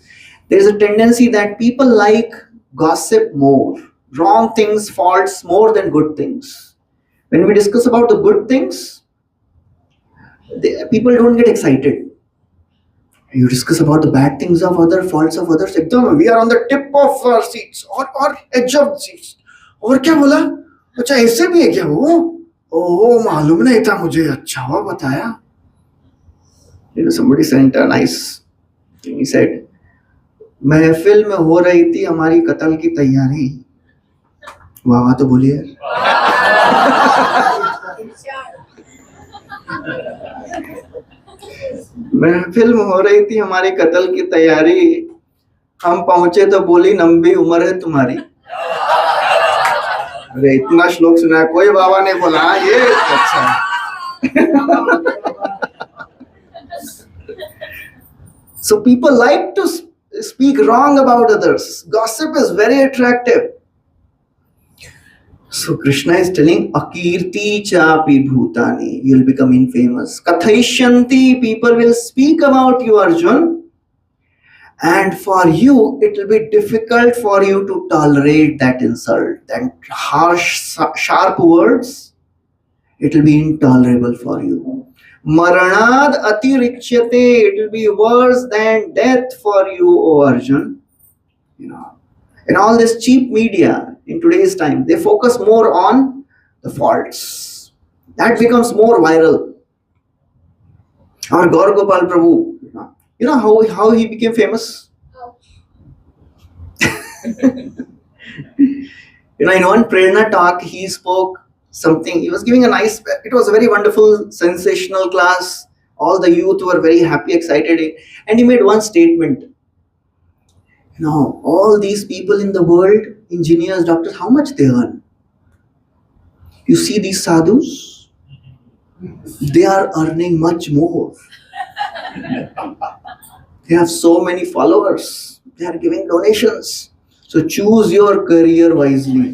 [SPEAKER 1] a tendency that people like gossip more, wrong things, faults more than good things. When we discuss about the good things, people don't get excited. You discuss about the bad things of other, faults of others. We are on the tip of our seats or edge of seats. और क्या बोला? अच्छा ऐसे भी है क्या वो? ओह मालूम नहीं था मुझे. अच्छा हुआ बताया. Somebody sent a nice thing. He said, महफिल में हो रही थी हमारी कत्ल की तैयारी. वाह वाह तो बोलिए. महफिल में हो रही थी हमारी कत्ल की तैयारी. हम पहुंचे तो बोली लंबी उम्र है तुम्हारी. अरे इतना श्लोक सुना, कोई बाबा ने बोला ये अच्छा. So people like to speak wrong about others. Gossip is very attractive. So Krishna is telling, Akirti chapi bhutani, you'll become infamous. Kathayishyanti, people will speak about you, Arjun. And for you, it will be difficult for you to tolerate that insult, that harsh, sharp words. It will be intolerable for you. Maranad atirichyate, it will be worse than death for you, O Arjun. In all this cheap media in today's time, they focus more on the faults. That becomes more viral. Our Gaur Gopal Prabhu, you know how he became famous? In one Prerna talk, he spoke something. He was giving it was a very wonderful, sensational class. All the youth were very happy, excited. And he made one statement. All these people in the world, engineers, doctors, how much they earn? You see these sadhus? They are earning much more. They have so many followers. They are giving donations. So choose your career wisely.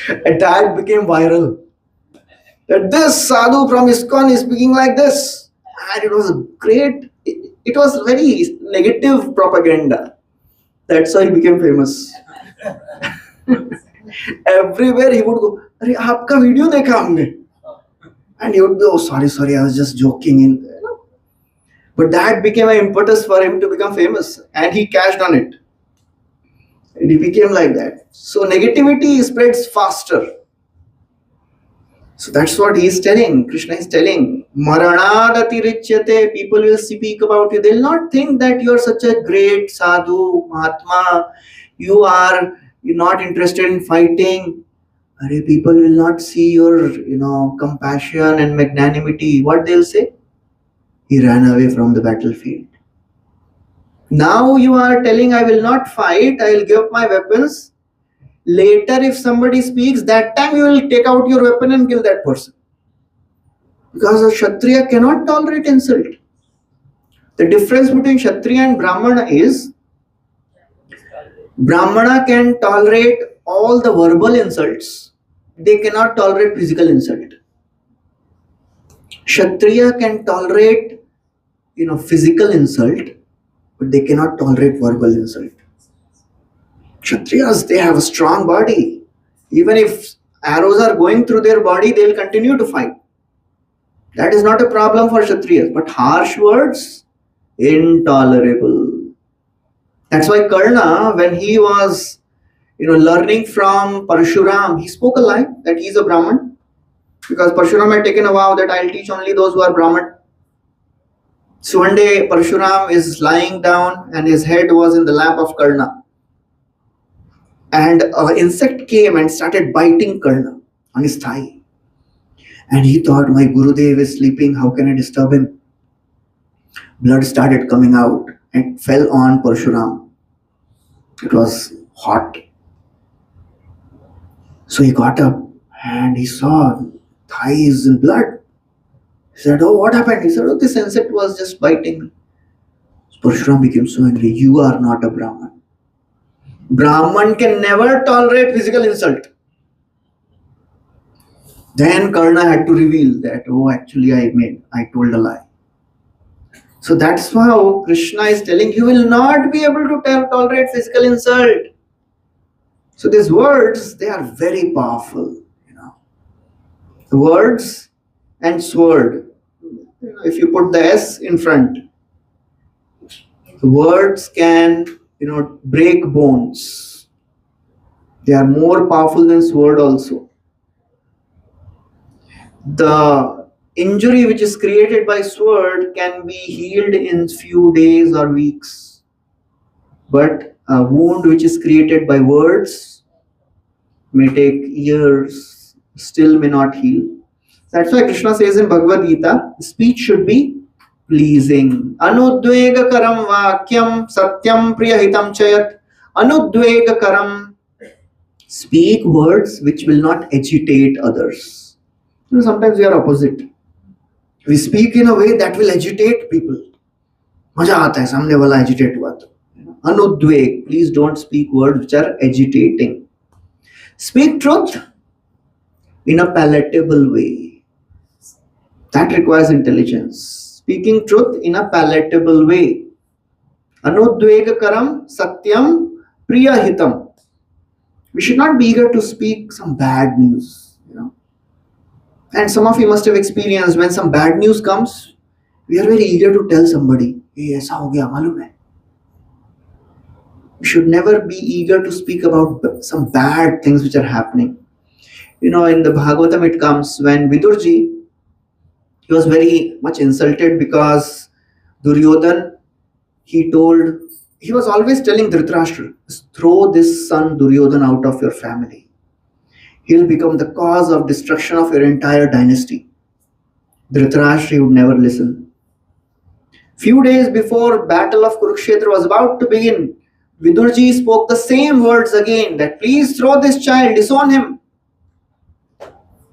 [SPEAKER 1] And that became viral. That this sadhu from ISKCON is speaking like this. And it was great. It was very negative propaganda. That's why he became famous. Everywhere he would go, "Arey, aapka video dekha humne." And he would be, "Oh, sorry, I was just joking." But that became an impetus for him to become famous. And he cashed on it. And he became like that. So negativity spreads faster. So that's what he is telling. Krishna is telling, Maranadati richyate, people will speak about you. They'll not think that you are such a great sadhu, Mahatma. You're not interested in fighting. People will not see your, compassion and magnanimity. What they'll say? He ran away from the battlefield. Now you are telling, I will not fight, I will give up my weapons. Later, if somebody speaks, that time you will take out your weapon and kill that person. Because a Kshatriya cannot tolerate insult. The difference between Kshatriya and Brahmana is, Brahmana can tolerate all the verbal insults. They cannot tolerate physical insult. Kshatriya can tolerate, physical insult, but they cannot tolerate verbal insult. Kshatriyas, they have a strong body. Even if arrows are going through their body, they will continue to fight. That is not a problem for Kshatriyas. But harsh words, intolerable. That's why Karna, when he was, learning from Parshuram, he spoke a lie that he is a Brahman. Because Parshuram had taken a vow that I'll teach only those who are Brahman. So one day Parshuram is lying down and his head was in the lap of Karna. And an insect came and started biting Karna on his thigh. And he thought, my Gurudev is sleeping, how can I disturb him? Blood started coming out and fell on Parshuram. It was hot. So he got up and he saw thighs in blood. He said, oh, what happened? He said, oh, this insect was just biting me. Parshuram became so angry. You are not a Brahman. Brahman can never tolerate physical insult. Then Karna had to reveal that, oh, actually I told a lie. So that's how Krishna is telling, you will not be able to tolerate physical insult. So these words, they are very powerful. The words and sword. If you put the S in front, the words can, break bones. They are more powerful than sword also. The injury which is created by sword can be healed in few days or weeks. But a wound which is created by words may take years, still may not heal. That's why Krishna says in Bhagavad Gita, speech should be pleasing. Anudvega karam vakyam satyam priyahitam chayat. Anudvega karam. Speak words which will not agitate others. Sometimes we are opposite. We speak in a way that will agitate people. मजा आता है सामने वाला agitate हुआ तो. Anudveg. Please don't speak words which are agitating. Speak truth in a palatable way. That requires intelligence. Speaking truth in a palatable way. Anudvega karam satyam priyahitam. We should not be eager to speak some bad news. And some of you must have experienced when some bad news comes, we are very eager to tell somebody, hey, aisa ho gaya, malum hai. We should never be eager to speak about some bad things which are happening. In the Bhagavatam it comes when Vidurji, he was very much insulted because Duryodhan, he was always telling Dhritarashtra, throw this son Duryodhan out of your family. He'll become the cause of destruction of your entire dynasty. Dhritarashtra would never listen. Few days before battle of Kurukshetra was about to begin, Vidurji spoke the same words again, that please throw this child, disown him.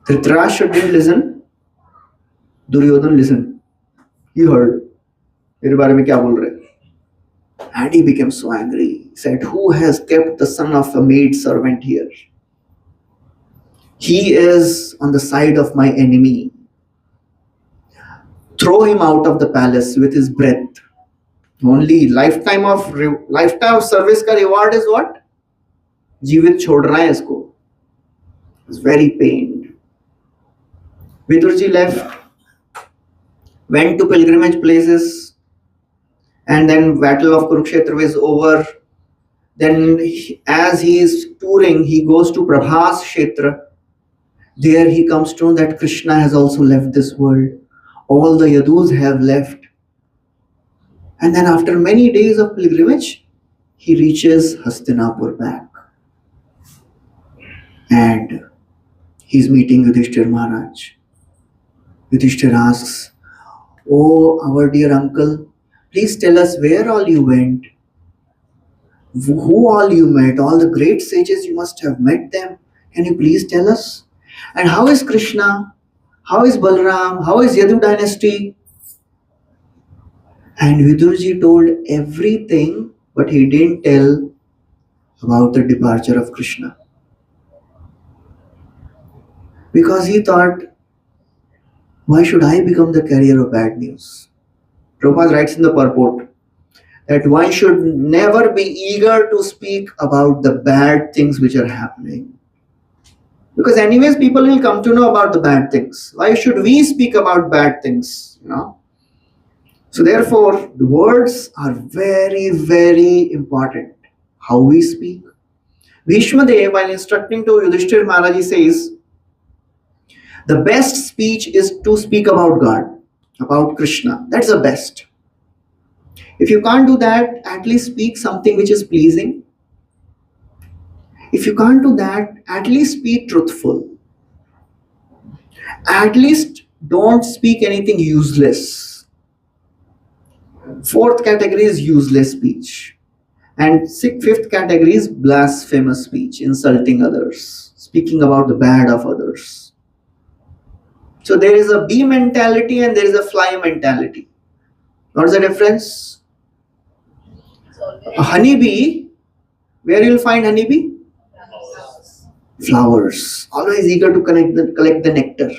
[SPEAKER 1] Dhritarashtra didn't listen. Duryodhan listened. He heard. मेरे बारे में क्या बोल रहे? And he became so angry. He said, who has kept the son of a maid servant here? He is on the side of my enemy. Throw him out of the palace with his breath. Only lifetime of service का reward is what? जीवित छोड़ रहा है इसको. He was very pained. Vidurji left, went to pilgrimage places, and then battle of Kurukshetra is over. Then as he is touring, he goes to Prabhas Kshetra. There he comes to know that Krishna has also left this world. All the Yadus have left. And then after many days of pilgrimage, he reaches Hastinapur back. And he's meeting Yudhishthir Maharaj. Yudhishthir asks, "Oh, our dear uncle, please tell us where all you went, who all you met, all the great sages you must have met them. Can you please tell us? And how is Krishna? How is Balram? How is Yadu dynasty?" And Vidurji told everything, but he didn't tell about the departure of Krishna. Because he thought, why should I become the carrier of bad news? Prabhupada writes in the purport that one should never be eager to speak about the bad things which are happening. Because anyways, people will come to know about the bad things. Why should we speak about bad things? So therefore, the words are very, very important. How we speak. Bhishma Dev, while instructing to Yudhishthir Maharaj, he says, the best speech is to speak about God, about Krishna. That's the best. If you can't do that, at least speak something which is pleasing. If you can't do that, at least speak truthful. At least don't speak anything useless. Fourth category is useless speech. And fifth category is blasphemous speech, insulting others, speaking about the bad of others. So there is a bee mentality and there is a fly mentality. What's the difference? A honeybee, where you'll find honeybee? Flowers. Always eager to collect the nectar.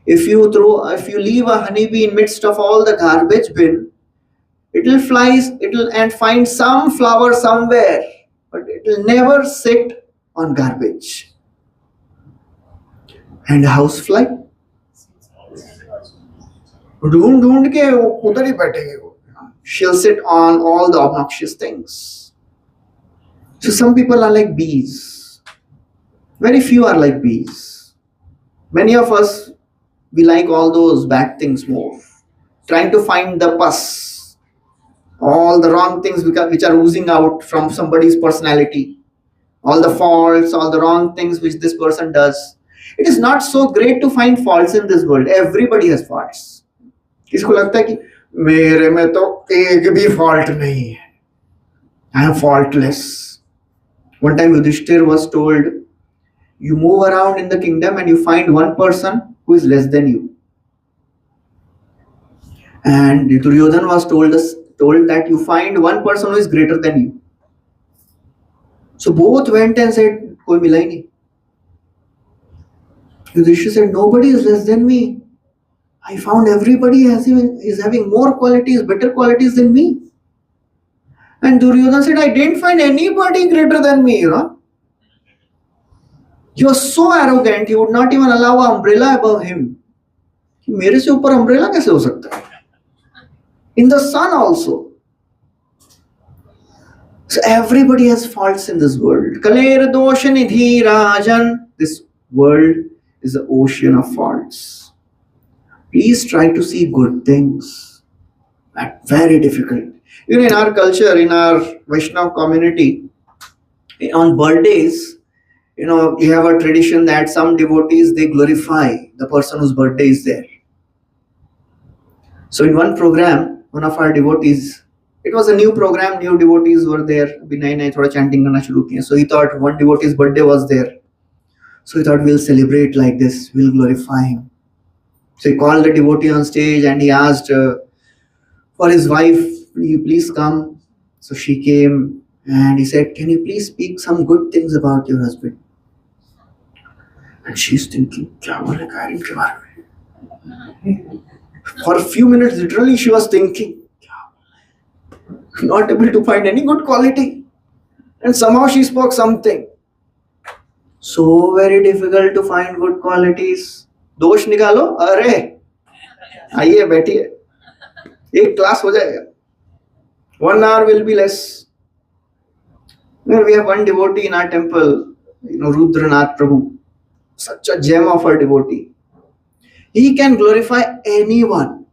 [SPEAKER 1] If you leave a honeybee in midst of all the garbage bin, it'll and find some flower somewhere, but it'll never sit on garbage. And a housefly? ढूंढ के उधर ही बैठेगी वो. She'll sit on all the obnoxious things. So some people are like bees. Very few are like bees. Many of us, we like all those bad things more. Trying to find the pus. All the wrong things which are oozing out from somebody's personality. All the faults, all the wrong things which this person does. It is not so great to find faults in this world. Everybody has faults. किसको लगता है कि मेरे में तो एक भी fault नहीं है. I am faultless. One time Yudhishthir was told, you move around in the kingdom and you find one person who is less than you. And Duryodhan was told that you find one person who is greater than you. So both went and said, koi mila hi nahi. Yudhishthir said, nobody is less than me. I found everybody is having more qualities, better qualities than me. And Duryodhan said, I didn't find anybody greater than me, He was so arrogant, he would not even allow an umbrella above him. मेरे से ऊपर umbrella कैसे हो सकता है? In the sun also. So everybody has faults in this world. Kaler dosha nidhi rajan. This world is the ocean of faults. Please try to see good things. That's very difficult. In our culture, in our Vaishnava community, on birthdays, we have a tradition that some devotees, they glorify the person whose birthday is there. So in one program, one of our devotees, it was a new program, new devotees were there. Thoda chanting karna shuru kiya. So he thought one devotee's birthday was there. So he thought we'll celebrate like this, we'll glorify him. So he called the devotee on stage and he asked for his wife, will you please come? So she came and he said, can you please speak some good things about your husband? And she's thinking, kya bolega iske baare mein? For a few minutes, literally, she was thinking, not able to find any good quality. And somehow she spoke something. So very difficult to find good qualities. दोष निकालो, अरे आइए बैठिए, एक class हो जाएगा. 1 hour will be less. We have one devotee in our temple, Rudranath Prabhu. such a gem of a devotee. He can glorify anyone.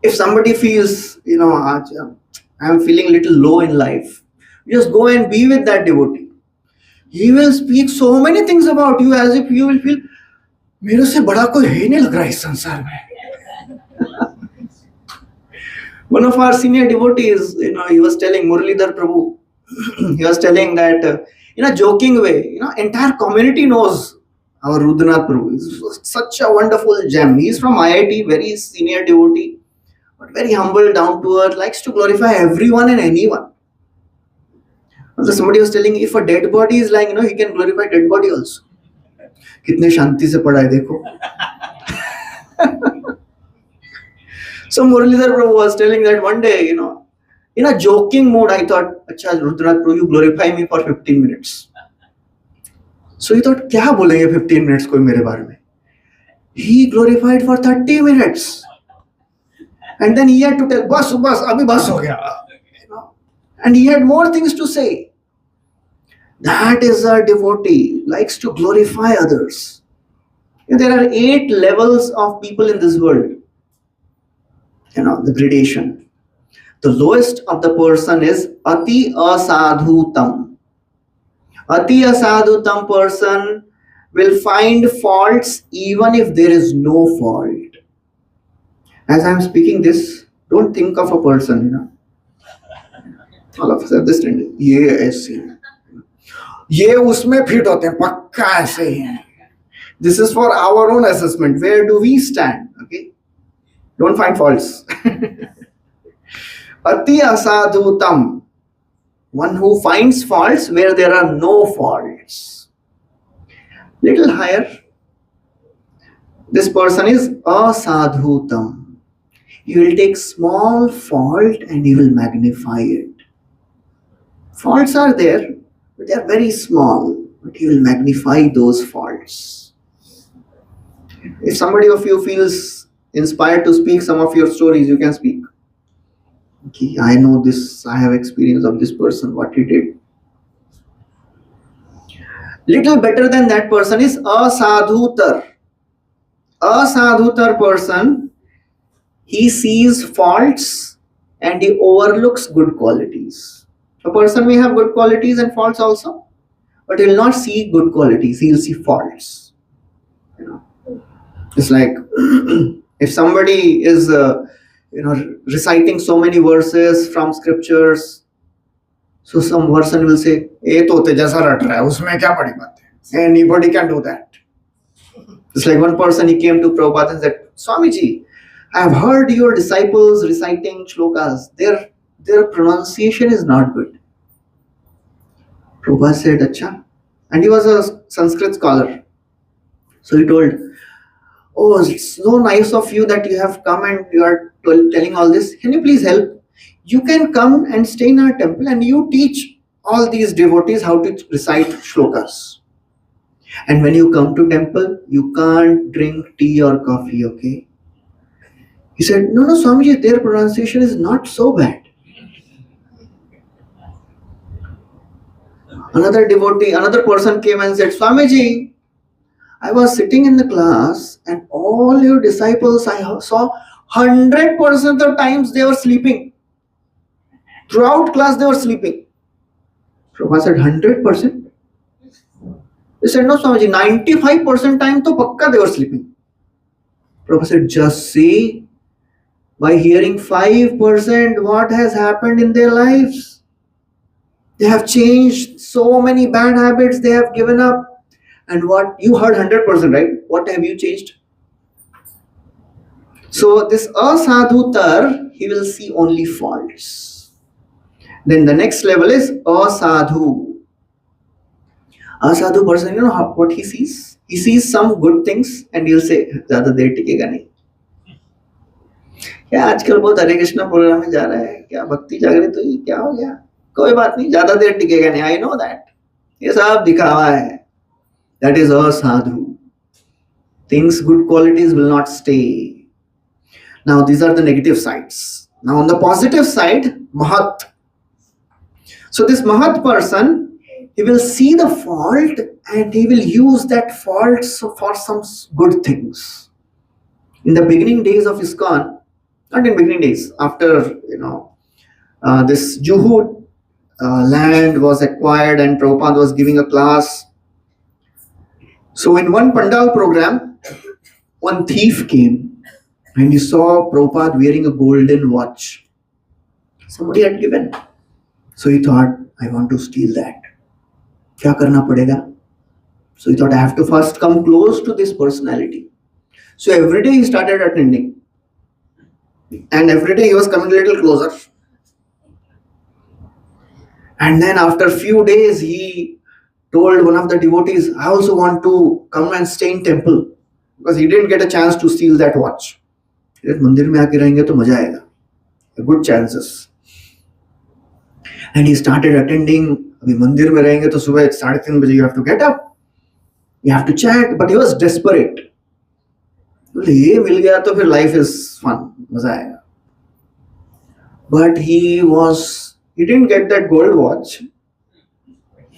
[SPEAKER 1] If somebody feels, I'm feeling a little low in life, just go and be with that devotee. He will speak so many things about you as if you will feel, मेरे से बड़ा कोई है नहीं लग रहा इस संसार में. One of our senior devotees, he was telling Muralidhar Prabhu, he was telling that in a joking way, entire community knows our Rudranath Prabhu. He's such a wonderful gem. He's from IIT, very senior devotee, but very humble, down to earth, likes to glorify everyone and anyone. So somebody was telling, if a dead body is lying, he can glorify dead body also. कितने शांति से पढ़ा है देखो. So Muralidhar Prabhu was telling that one day, in a joking mood, I thought, अच्छा Rudranath Prabhu, you glorify me for 15 minutes. So he thought, क्या बोलेंगे 15 minutes कोई मेरे बारे में? He glorified for 30 minutes. And then he had to tell, बस अभी बस हो गया. And he had more things to say. That is a devotee, likes to glorify others. There are 8 levels of people in this world. The gradation. The lowest of the person is Ati Asadhutam. Ati Asadhutam person will find faults even if there is no fault. As I am speaking this, don't think of a person, all of us have this tendency. ये ऐसे ये उसमें fit होते हैं पक्का ऐसे ही हैं. This is for our own assessment. Where do we stand? Okay, don't find faults. Ati asadhutam, one who finds faults where there are no faults. Little higher, this person is asadhutam. He will take small fault and he will magnify it. Faults are there, but they are very small, but he will magnify those faults. If somebody of you feels inspired to speak some of your stories, you can speak. Okay, I know this, I have experience of this person, what he did. Little better than that person is asadhutar. Asadhutar person, he sees faults and he overlooks good qualities. A person may have good qualities and faults also, but he will not see good qualities, he will see faults. It's like if somebody is reciting so many verses from scriptures, so some person will say, "ये तो तेजसा रट रहा है, उसमें क्या बड़ी बात है? Anybody can do that." It's like one person, he came to Prabhupada and said, "Swamiji, I have heard your disciples reciting shlokas. Their pronunciation is not good." Prabhupada said, "Acha." And he was a Sanskrit scholar. So he told, "Oh, it's so nice of you that you have come and you are telling all this. Can you please help? You can come and stay in our temple and you teach all these devotees how to recite shlokas. And when you come to temple, you can't drink tea or coffee, okay?" He said, No, Swamiji, their pronunciation is not so bad." Another person came and said, "Swamiji, I was sitting in the class and all your disciples, I saw 100% of the times they were sleeping. Throughout class they were sleeping." Prabhupada said, 100%? He said, "No, Swamiji, 95% time to pakka they were sleeping." Prabhupada said, "Just see, by hearing 5% what has happened in their lives. They have changed so many bad habits, they have given up. And what you heard 100%, right? What have you changed?" So this asadhutar, he will see only faults. Then the next level is asadhu. Asadhu person, what he sees? He sees some good things and he'll say, "Zyada der tikega nahi. क्या आजकल बहुत हरे Krishna programme में जा रहा है, क्या भक्ति जागृत हुई, क्या हो गया, कोई बात नहीं, ज्यादा देर टिकेगा नहीं, आई नो दैट, ये सब दिखावा है." That is asadhu. Things, good qualities will not stay. Now these are the negative sides. Now on the positive side, mahat. So this mahat person, He will see the fault and he will use that fault for some good things. In the beginning days of ISKCON, not in beginning days, after this Juhu land was acquired and Prabhupada was giving a class. So in one Pandal program, one thief came and he saw Prabhupada wearing a golden watch. Somebody had given. So he thought, I want to steal that. Kya karna padega? So he thought, I have to first come close to this personality. So every day he started attending. And every day he was coming a little closer. And then after a few days, he told one of the devotees, I also want to come and stay in temple. Because he didn't get a chance to steal that watch. He said, Mandir mein aake rahenge to maja aayega. Good chances. And he started attending. Abhi mandir mein rahenge to subah 3:30 baje you have to get up. You have to chant. But he was desperate. ये मिल गया तो फिर life is fun. मजा आएगा. But he didn't get that gold watch.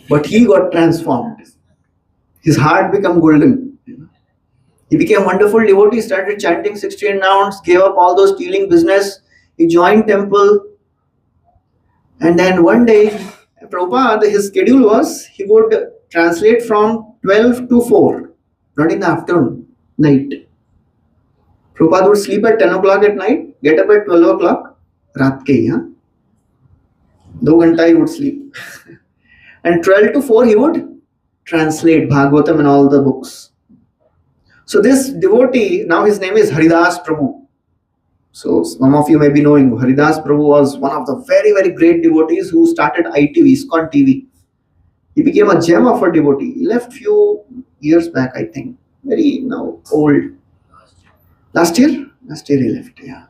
[SPEAKER 1] But he got transformed. His heart became golden. He became a wonderful devotee, started chanting 16 rounds, gave up all those stealing business. He joined temple. And then one day, Prabhupada, his schedule was, he would translate from 12 to 4, not in the afternoon, night. Prabhupada would sleep at 10 o'clock at night, get up at 12 o'clock, raat ke hi, 2 ghanta he would sleep. And 12 to 4 he would translate Bhagavatam and all the books. So this devotee, now his name is Haridas Prabhu. So some of you may be knowing Haridas Prabhu was one of the very, very great devotees who started ITV, ISKCON TV. He became a gem of a devotee. He left few years back, I think. Very now old. Last year? Last year he left, yeah.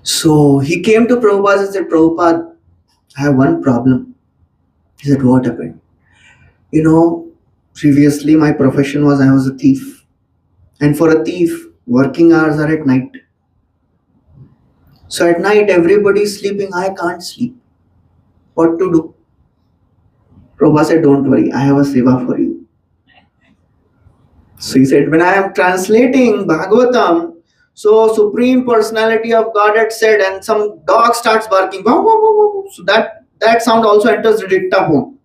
[SPEAKER 1] So he came to Prabhupada and said, Prabhupada, I have one problem. He said, what happened? Previously my profession was I was a thief. And for a thief, working hours are at night. So at night everybody is sleeping, I can't sleep. What to do? Prabhupada said, don't worry, I have a seva for you. So he said, when I am translating Bhagavatam, so Supreme Personality of Godhead said, and some dog starts barking. So that sound also enters the dictaphone.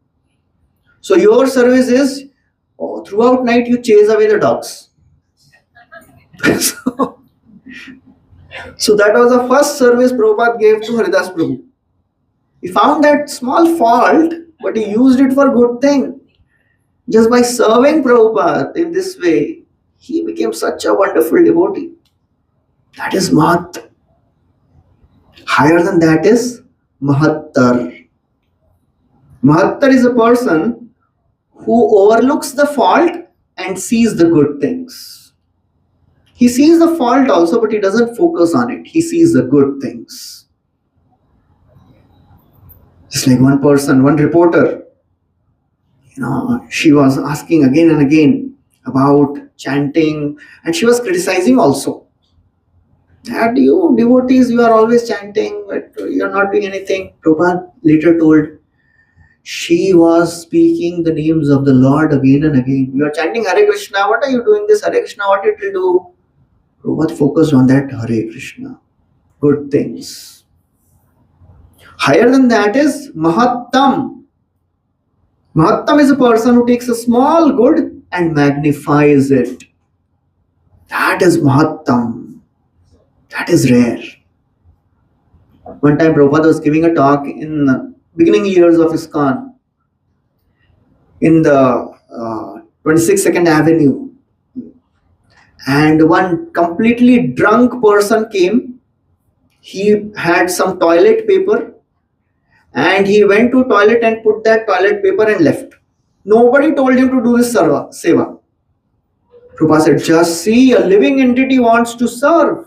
[SPEAKER 1] So your service is, throughout night you chase away the dogs. So that was the first service Prabhupada gave to Haridas Prabhu. He found that small fault, but he used it for good thing. Just by serving Prabhupada in this way, he became such a wonderful devotee. That is Mahat. Higher than that is Mahattar. Mahattar is a person who overlooks the fault and sees the good things. He sees the fault also, but he doesn't focus on it. He sees the good things. Just like one person, one reporter, she was asking again and again about chanting, and she was criticizing also. That you devotees, you are always chanting, but you are not doing anything. Prabhupada later told, she was speaking the names of the Lord again and again. You are chanting Hare Krishna, what are you doing this Hare Krishna, what it will do? Prabhupada focused on that Hare Krishna, good things. Higher than that is Mahattam. Mahattam is a person who takes a small good and magnifies it. That is Mahattam. That is rare. One time Prabhupada was giving a talk in the beginning years of ISKCON in the 22nd Avenue. And one completely drunk person came. He had some toilet paper and he went to toilet and put that toilet paper and left. Nobody told him to do this seva. Prabhupada said, just see, a living entity wants to serve.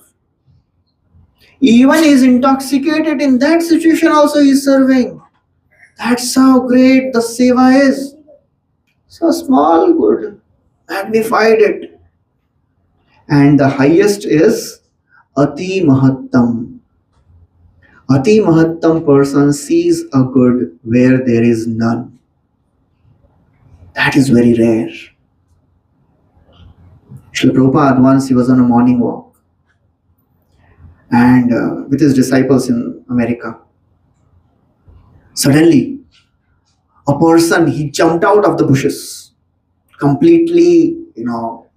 [SPEAKER 1] Even he is intoxicated, in that situation also he is serving. That's how great the seva is. So small good, magnified it. And the highest is Ati Mahattam. Ati Mahattam person sees a good where there is none. That is very rare. Srila Prabhupada, once he was on a morning walk and with his disciples in America. Suddenly, a person, he jumped out of the bushes, completely,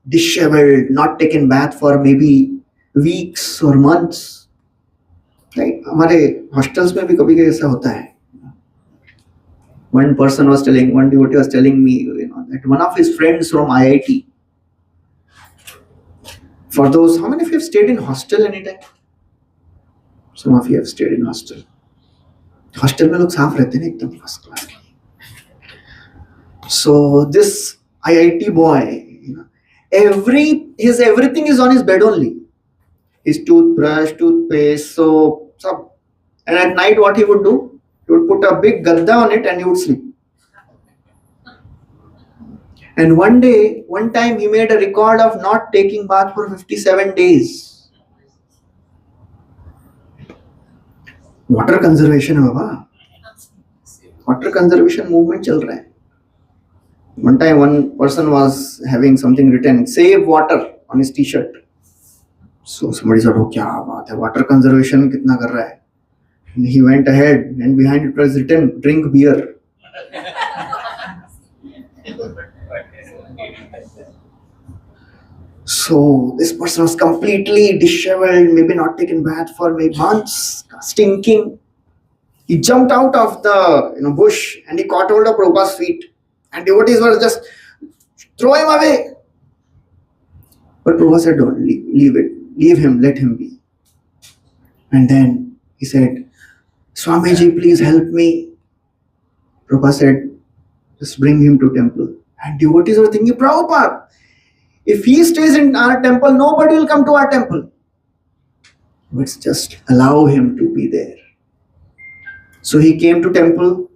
[SPEAKER 1] disheveled, not taken bath for maybe weeks or months. Right? हमारे hostels में भी कभी कभी ऐसा होता है. One devotee was telling me, that one of his friends from IIT. For those, how many of you have stayed in hostel anytime? Some of you have stayed in hostel. Hostel में लोग साफ रहते हैं एकदम first class. So this IIT boy, everything is on his bed only. His toothbrush, toothpaste, soap, sab. And at night what he would do? He would put a big gadda on it and he would sleep. And one time he made a record of not taking bath for 57 days. Water conservation है बाबा. Water conservation movement चल रहा है. One time one person was having something written, save water, on his t-shirt. So somebody said, oh क्या बात है, water conservation कितना कर रहा है. And he went ahead and behind it was written, drink beer. So this person was completely disheveled, maybe not taken bath for maybe months, stinking. He jumped out of the bush and he caught hold of Prabhupada's feet. And devotees were just throw him away. But Prabhupada said, don't leave it. Leave him, let him be. And then he said, Swamiji, please help me. Prabhupada said, just bring him to temple. And devotees were thinking, Prabhupada, if he stays in our temple, nobody will come to our temple. Let's just allow him to be there. So he came to temple.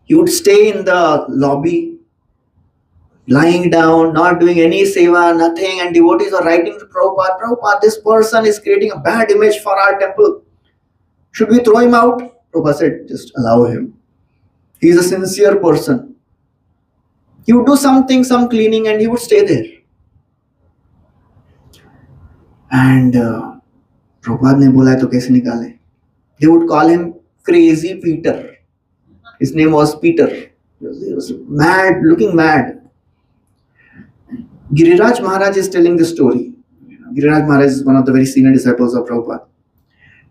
[SPEAKER 1] He would stay in the lobby, lying down, not doing any seva, nothing. And devotees were writing to Prabhupada, Prabhupada, this person is creating a bad image for our temple. Should we throw him out? Prabhupada said, just allow him. He is a sincere person. He would do something, some cleaning, and he would stay there. And Prabhupada ने बोला तो कैसे निकाले? They would call him Crazy Peter. His name was Peter. He was mad, looking mad. Giriraj Maharaj is telling this story. Giriraj Maharaj is one of the very senior disciples of Prabhupada.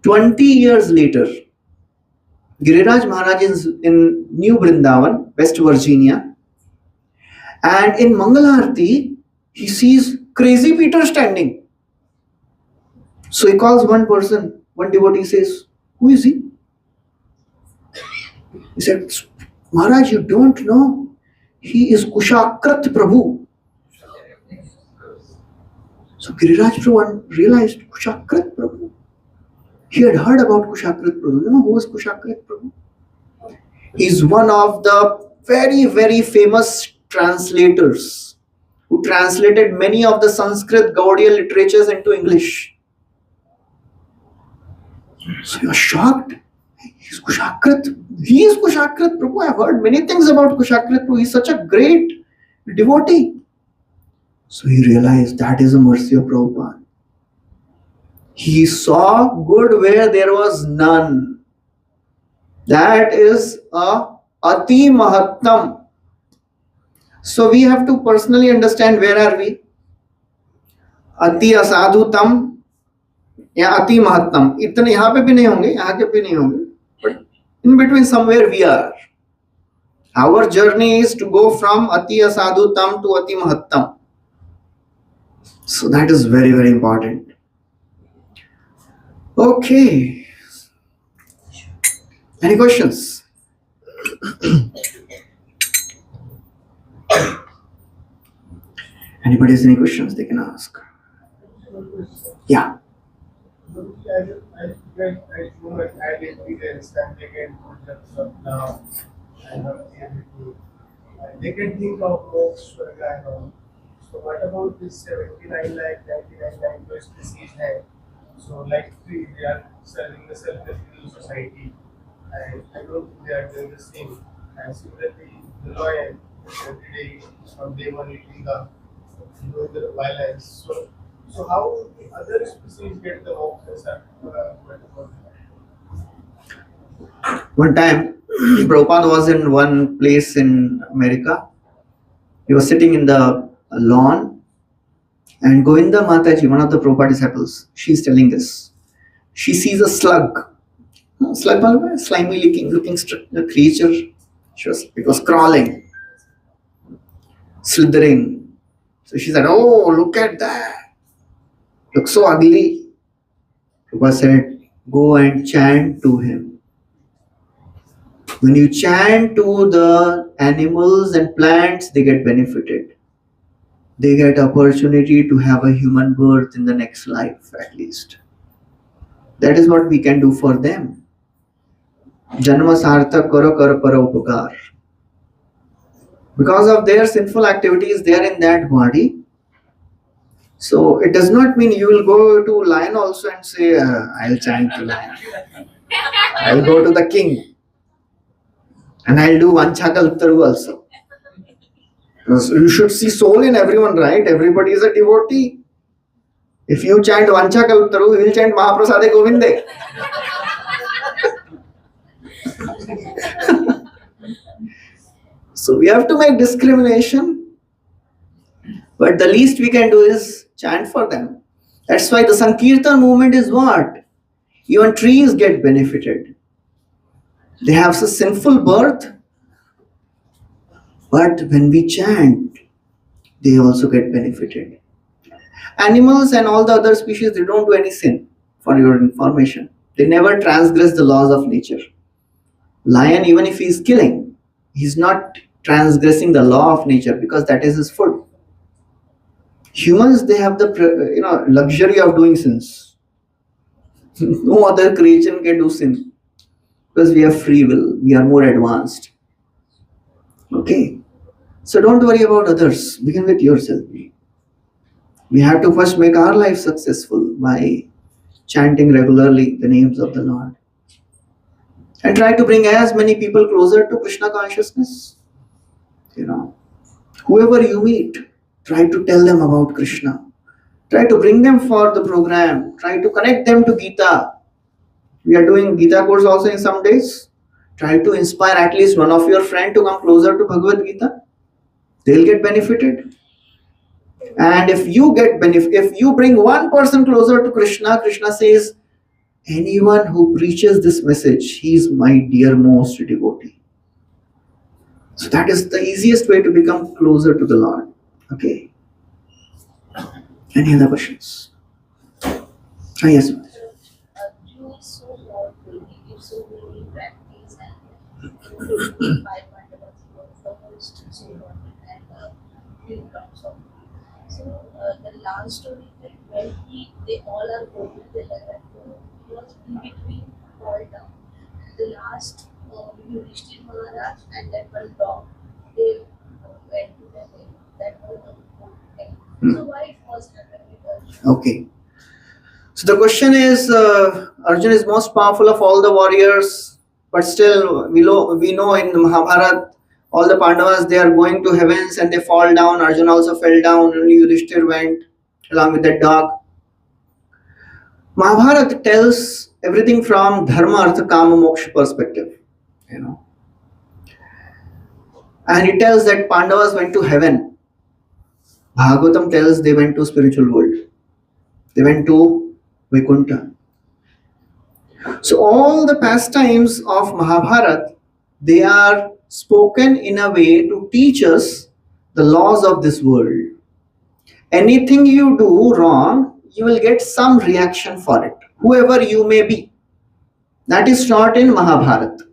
[SPEAKER 1] 20 years later, Giriraj Maharaj is in New Vrindavan, West Virginia. And in Mangalarti, he sees Crazy Peter standing. So he calls one person, one devotee says, who is he? He said, Maharaj, you don't know. He is Kushakrat Prabhu. So Giriraj Prabhu realized Kushakrat Prabhu. He had heard about Kushakrat Prabhu. You know who is Kushakrat Prabhu? He is one of the very, very famous translators who translated many of the Sanskrit Gaudiya literatures into English. So you are shocked. He's Kushakrat. He is Kushakrat Prabhu. I have heard many things about Kushakrat Prabhu. He is such a great devotee. So he realized that is the mercy of Prabhupada. He saw good where there was none. That is a Ati Mahattam. So we have to personally understand where are we. Ati Asadhutam या अति महत्तम इतने यहाँ पे भी नहीं होंगे यहाँ के भी नहीं होंगे but in between somewhere we are. Our journey is to go from ati asadhutam to ati mahattam. So that is very, very important. Okay. Any questions? Anybody has any questions they can ask? Yeah.
[SPEAKER 5] They can think of books, so what about this 79 lakh, 99 lakh species hai? So like they are serving the self-help society, and I don't think they are doing the same. And similarly, the lion every day from day one eating doing the violence. So how the other species get the options
[SPEAKER 1] One time, Prabhupada was in one place in America. He was sitting in the lawn, and Govinda Mataji, one of the Prabhupada disciples, she's telling this. She sees a slug. Slug, slimy looking creature. It was crawling, slithering. So she said, "Oh, look at that. Looks so ugly." Prabhupada said, "Go and chant to him." When you chant to the animals and plants, they get benefited. They get opportunity to have a human birth in the next life at least. That is what we can do for them. Janma sartha karo kar para upakar. Because of their sinful activities, they are in that body. So it does not mean you will go to lion also and say, I'll chant to lion. I'll go to the king. And I'll do Vanchakalptaru also. So you should see soul in everyone, right? Everybody is a devotee. If you chant Vanchakalptaru, he will chant Mahaprasade Govinde. So we have to make discrimination. But the least we can do is chant for them. That's why the Sankirtan movement is what? Even trees get benefited. They have a sinful birth, but when we chant, they also get benefited. Animals and all the other species, they don't do any sin, for your information. They never transgress the laws of nature. Lion, even if he is killing, he's not transgressing the law of nature because that is his food. Humans, they have the luxury of doing sins. No other creature can do sin. Because we have free will, we are more advanced. Okay, so don't worry about others, begin with yourself. We have to first make our life successful by chanting regularly the names of the Lord. And try to bring as many people closer to Krishna consciousness. Whoever you meet, try to tell them about Krishna. Try to bring them for the program. Try to connect them to Gita. We are doing Gita course also in some days. Try to inspire at least one of your friends to come closer to Bhagavad Gita. They'll get benefited. And if you bring one person closer to Krishna, Krishna says, anyone who preaches this message, he is my dearmost devotee. So that is the easiest way to become closer to the Lord. Okay. Any other questions? Yes.
[SPEAKER 6] You so powerful, you give so many practice and five Pandavas was the most so wanted and few terms of. So the last story that when they all are going to the heaven, he was in between fall down. The last Yudhishthir Maharaj and that one dog, they went to the heaven. That was the good thing. So why it was happening with us?
[SPEAKER 1] Okay. So the question is, Arjuna is most powerful of all the warriors, but still we know in the Mahabharata, all the Pandavas, they are going to heavens and they fall down. Arjuna also fell down, only Yudhishthir went along with that dog. Mahabharata tells everything from dharma, artha, kama, moksha perspective. And it tells that Pandavas went to heaven. Bhagavatam tells they went to spiritual world. They went to Vaikuntha. So all the pastimes of Mahabharata, they are spoken in a way to teach us the laws of this world. Anything you do wrong, you will get some reaction for it, whoever you may be. That is taught in Mahabharata.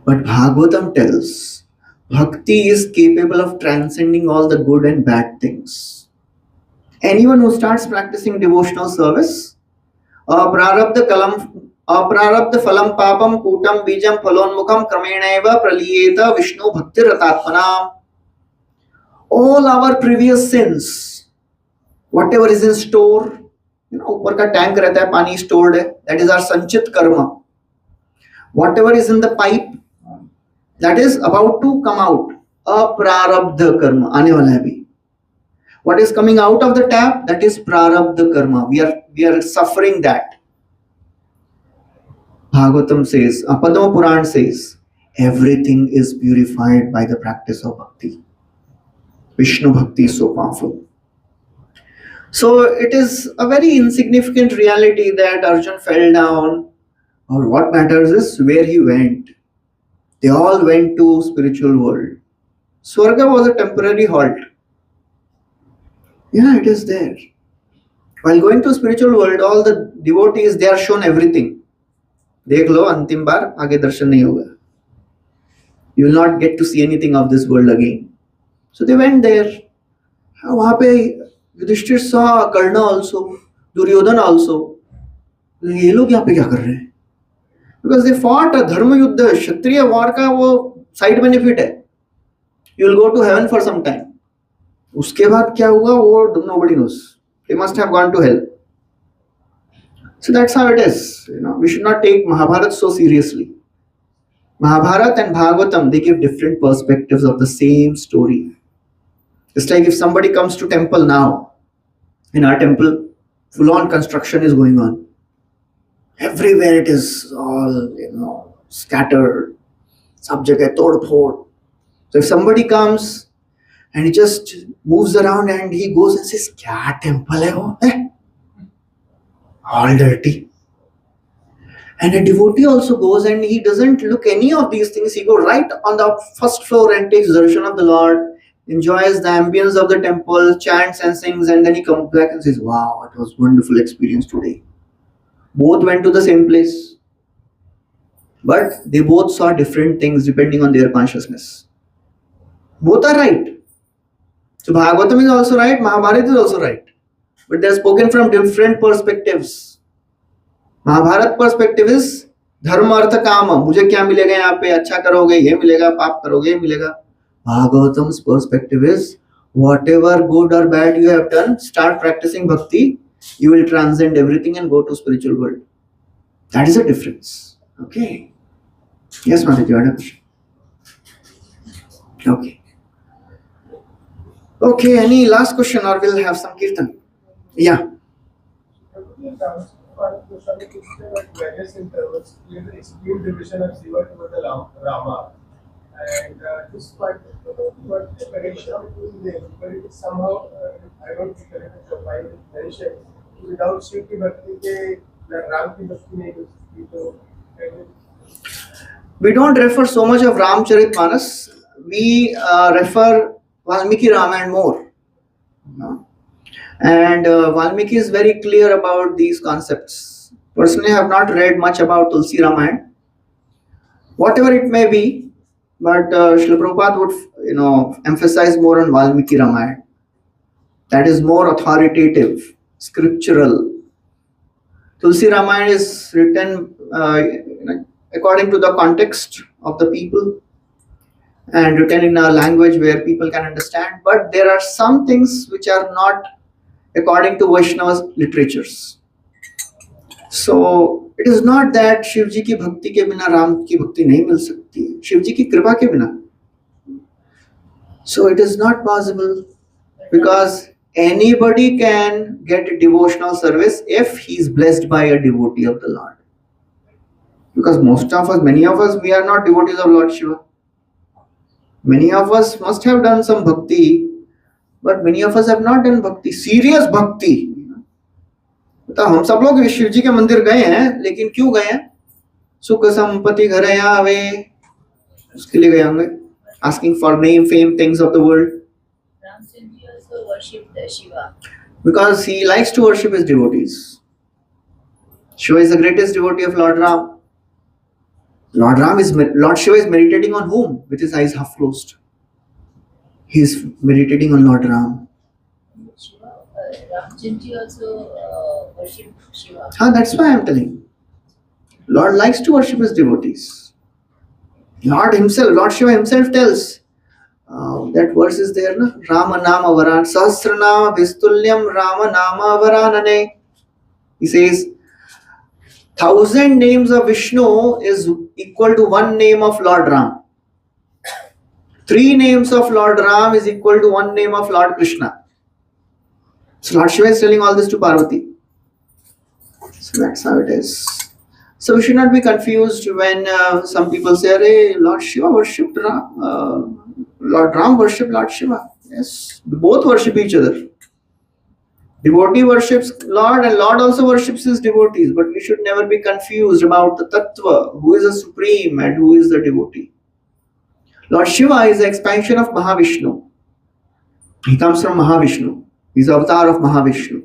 [SPEAKER 1] But Bhagavatam tells, Bhakti is capable of transcending all the good and bad things. Anyone who starts practicing devotional service, aprarabdha phalam papam kutam bijam phalonmukham krameneva praliyeta Vishnu bhakti ratatmanam. All our previous sins, whatever is in store, ऊपर का tank रहता है, पानी stored है, that is our संचित कर्म. Whatever is in the pipe, that is about to come out, अप्रारब्ध कर्म, आने वाला है अभी. What is coming out of the tap, that is prarabdha karma. We are suffering that. Bhagavatam says, Padma Puran says, everything is purified by the practice of bhakti. Vishnu bhakti is so powerful. So it is a very insignificant reality that Arjun fell down, or what matters is where he went. They all went to spiritual world. Swarga was a temporary halt. Yeah, it is there. While going to spiritual world, all the devotees, they are shown everything. देख लो अंतिम बार आगे दर्शन नहीं होगा. You will not get to see anything of this world again. So they went there. वहाँ पे Yudhishthir saw Karna also, Duryodhana also. ये लोग यहाँ पे क्या कर रहे हैं? Because they fought a dharma युद्ध, क्षत्रिय war का वो side benefit है. You will go to heaven for some time. उसके बाद क्या हुआ वो nobody knows. They must have gone to hell. So that's how it is. We should not take Mahabharata so seriously. Mahabharata and Bhagavatam, they give different perspectives of the same story. It's like if somebody comes to temple now, in our temple, full-on construction is going on. Everywhere it is all, scattered. Sab jagah tod phod. So if somebody comes and he just moves around and he goes and says, "Kya temple hai wo? All dirty." And a devotee also goes and he doesn't look any of these things. He goes right on the first floor and takes darshan of the Lord, enjoys the ambience of the temple, chants and sings, and then he comes back and says, "Wow, it was a wonderful experience today." Both went to the same place, but they both saw different things depending on their consciousness. Both are right. So Bhagavatam is also right, Mahabharata is also right. But they are spoken from different perspectives. Mahabharat perspective is धर्म अर्थ काम, मुझे क्या मिलेगा यहाँ पे, अच्छा करोगे ये मिलेगा, पाप करोगे ये मिलेगा. Bhagavatam's perspective is whatever good or bad you have done, start practicing bhakti, you will transcend everything and go to spiritual world. That is a difference. Okay. Yes, Mataji, you had a question. Okay. Okay, any last question or we'll have some kirtan? Yeah.
[SPEAKER 5] Various intervals, clear the extreme division of Shiva toward the Rama, and this part, what the connection between them, but it is somehow, I don't think connected to find mention without Shiv ki bhakti ke Ram ki bhakti nahi ho sakti, so
[SPEAKER 1] We don't refer so much of Ramcharitmanas. We refer Valmiki Ramayana more. And Valmiki is very clear about these concepts. Personally, I have not read much about Tulsi Ramayana. Whatever it may be, but Srila Prabhupada would emphasize more on Valmiki Ramayana. That is more authoritative, scriptural. Tulsi Ramayana is written according to the context of the people and written in a language where people can understand. But there are some things which are not according to Vaishnava's literatures. So it is not that Shiv ji ki bhakti ke bina Ram ki bhakti nahi mil sakti. Shiv ji ki kripa ke bina. So it is not possible because anybody can get a devotional service if he is blessed by a devotee of the Lord. Because many of us, we are not devotees of Lord Shiva. Many of us must have done some bhakti, but many of us have not done bhakti, serious bhakti. तो हम सब लोग शिव जी के मंदिर गए हैं, लेकिन क्यों गए हैं? सुख संपत्ति घर आवे, उसके लिए गए होंगे, asking for name, fame, things of the world.
[SPEAKER 6] Ramchandra also worshipped Shiva.
[SPEAKER 1] Because he likes to worship his devotees. Shiva is the greatest devotee of Lord Ram. Lord Shiva is meditating on whom? With his eyes half closed. He is meditating on Lord Ram.
[SPEAKER 6] Ramchandra also worshipped Shiva.
[SPEAKER 1] That's why I am telling you. Lord likes to worship his devotees. Lord Shiva himself tells, that verse is there, na? Rama Nama Varan, Sahasranama Vistulyam Rama Nama Varanane. He says 1,000 names of Vishnu is equal to one name of Lord Ram. 3 names of Lord Ram is equal to one name of Lord Krishna. So Lord Shiva is telling all this to Parvati. So that's how it is. So we should not be confused when some people say, "Hey, Lord Shiva worshipped Ram, Lord Ram worshipped Lord Shiva." Yes, both worship each other. Devotee worships Lord and Lord also worships his devotees, but we should never be confused about the Tattva, who is the supreme and who is the devotee. Lord Shiva is the expansion of Mahavishnu. He comes from Mahavishnu. He is the avatar of Mahavishnu.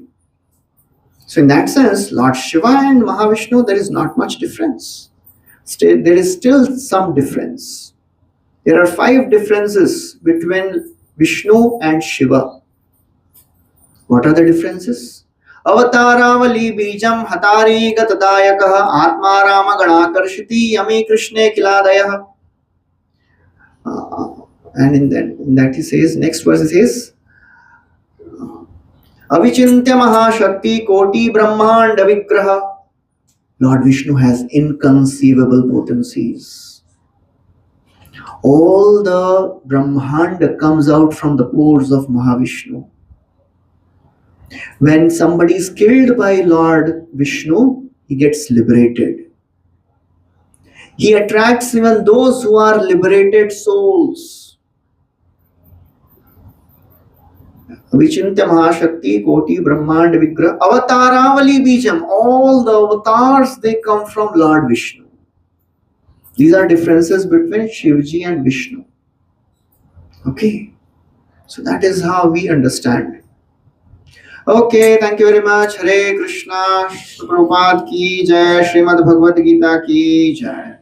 [SPEAKER 1] So in that sense, Lord Shiva and Mahavishnu, there is not much difference. Still, there is still some difference. There are 5 differences between Vishnu and Shiva. What are the differences? Avataravali bijam hatari gatadayakah atma rama ganakarshiti yami krishne kiladayah. And in that he says, next verse he says, Avichintya Mahashakti Koti Brahmanda Vigraha. Lord Vishnu has inconceivable potencies. All the Brahmanda comes out from the pores of Mahavishnu. When somebody is killed by Lord Vishnu, he gets liberated. He attracts even those who are liberated souls. Vichintya Mahashakti Koti Brahmanda Vigraha Avataravali Bijam. All the avatars, they come from Lord Vishnu. These are differences between Shivji and Vishnu. Okay. So that is how we understand. Okay, thank you very much. Hare Krishna. Prabhupada ki jai. Srimad Bhagavad Gita ki jai.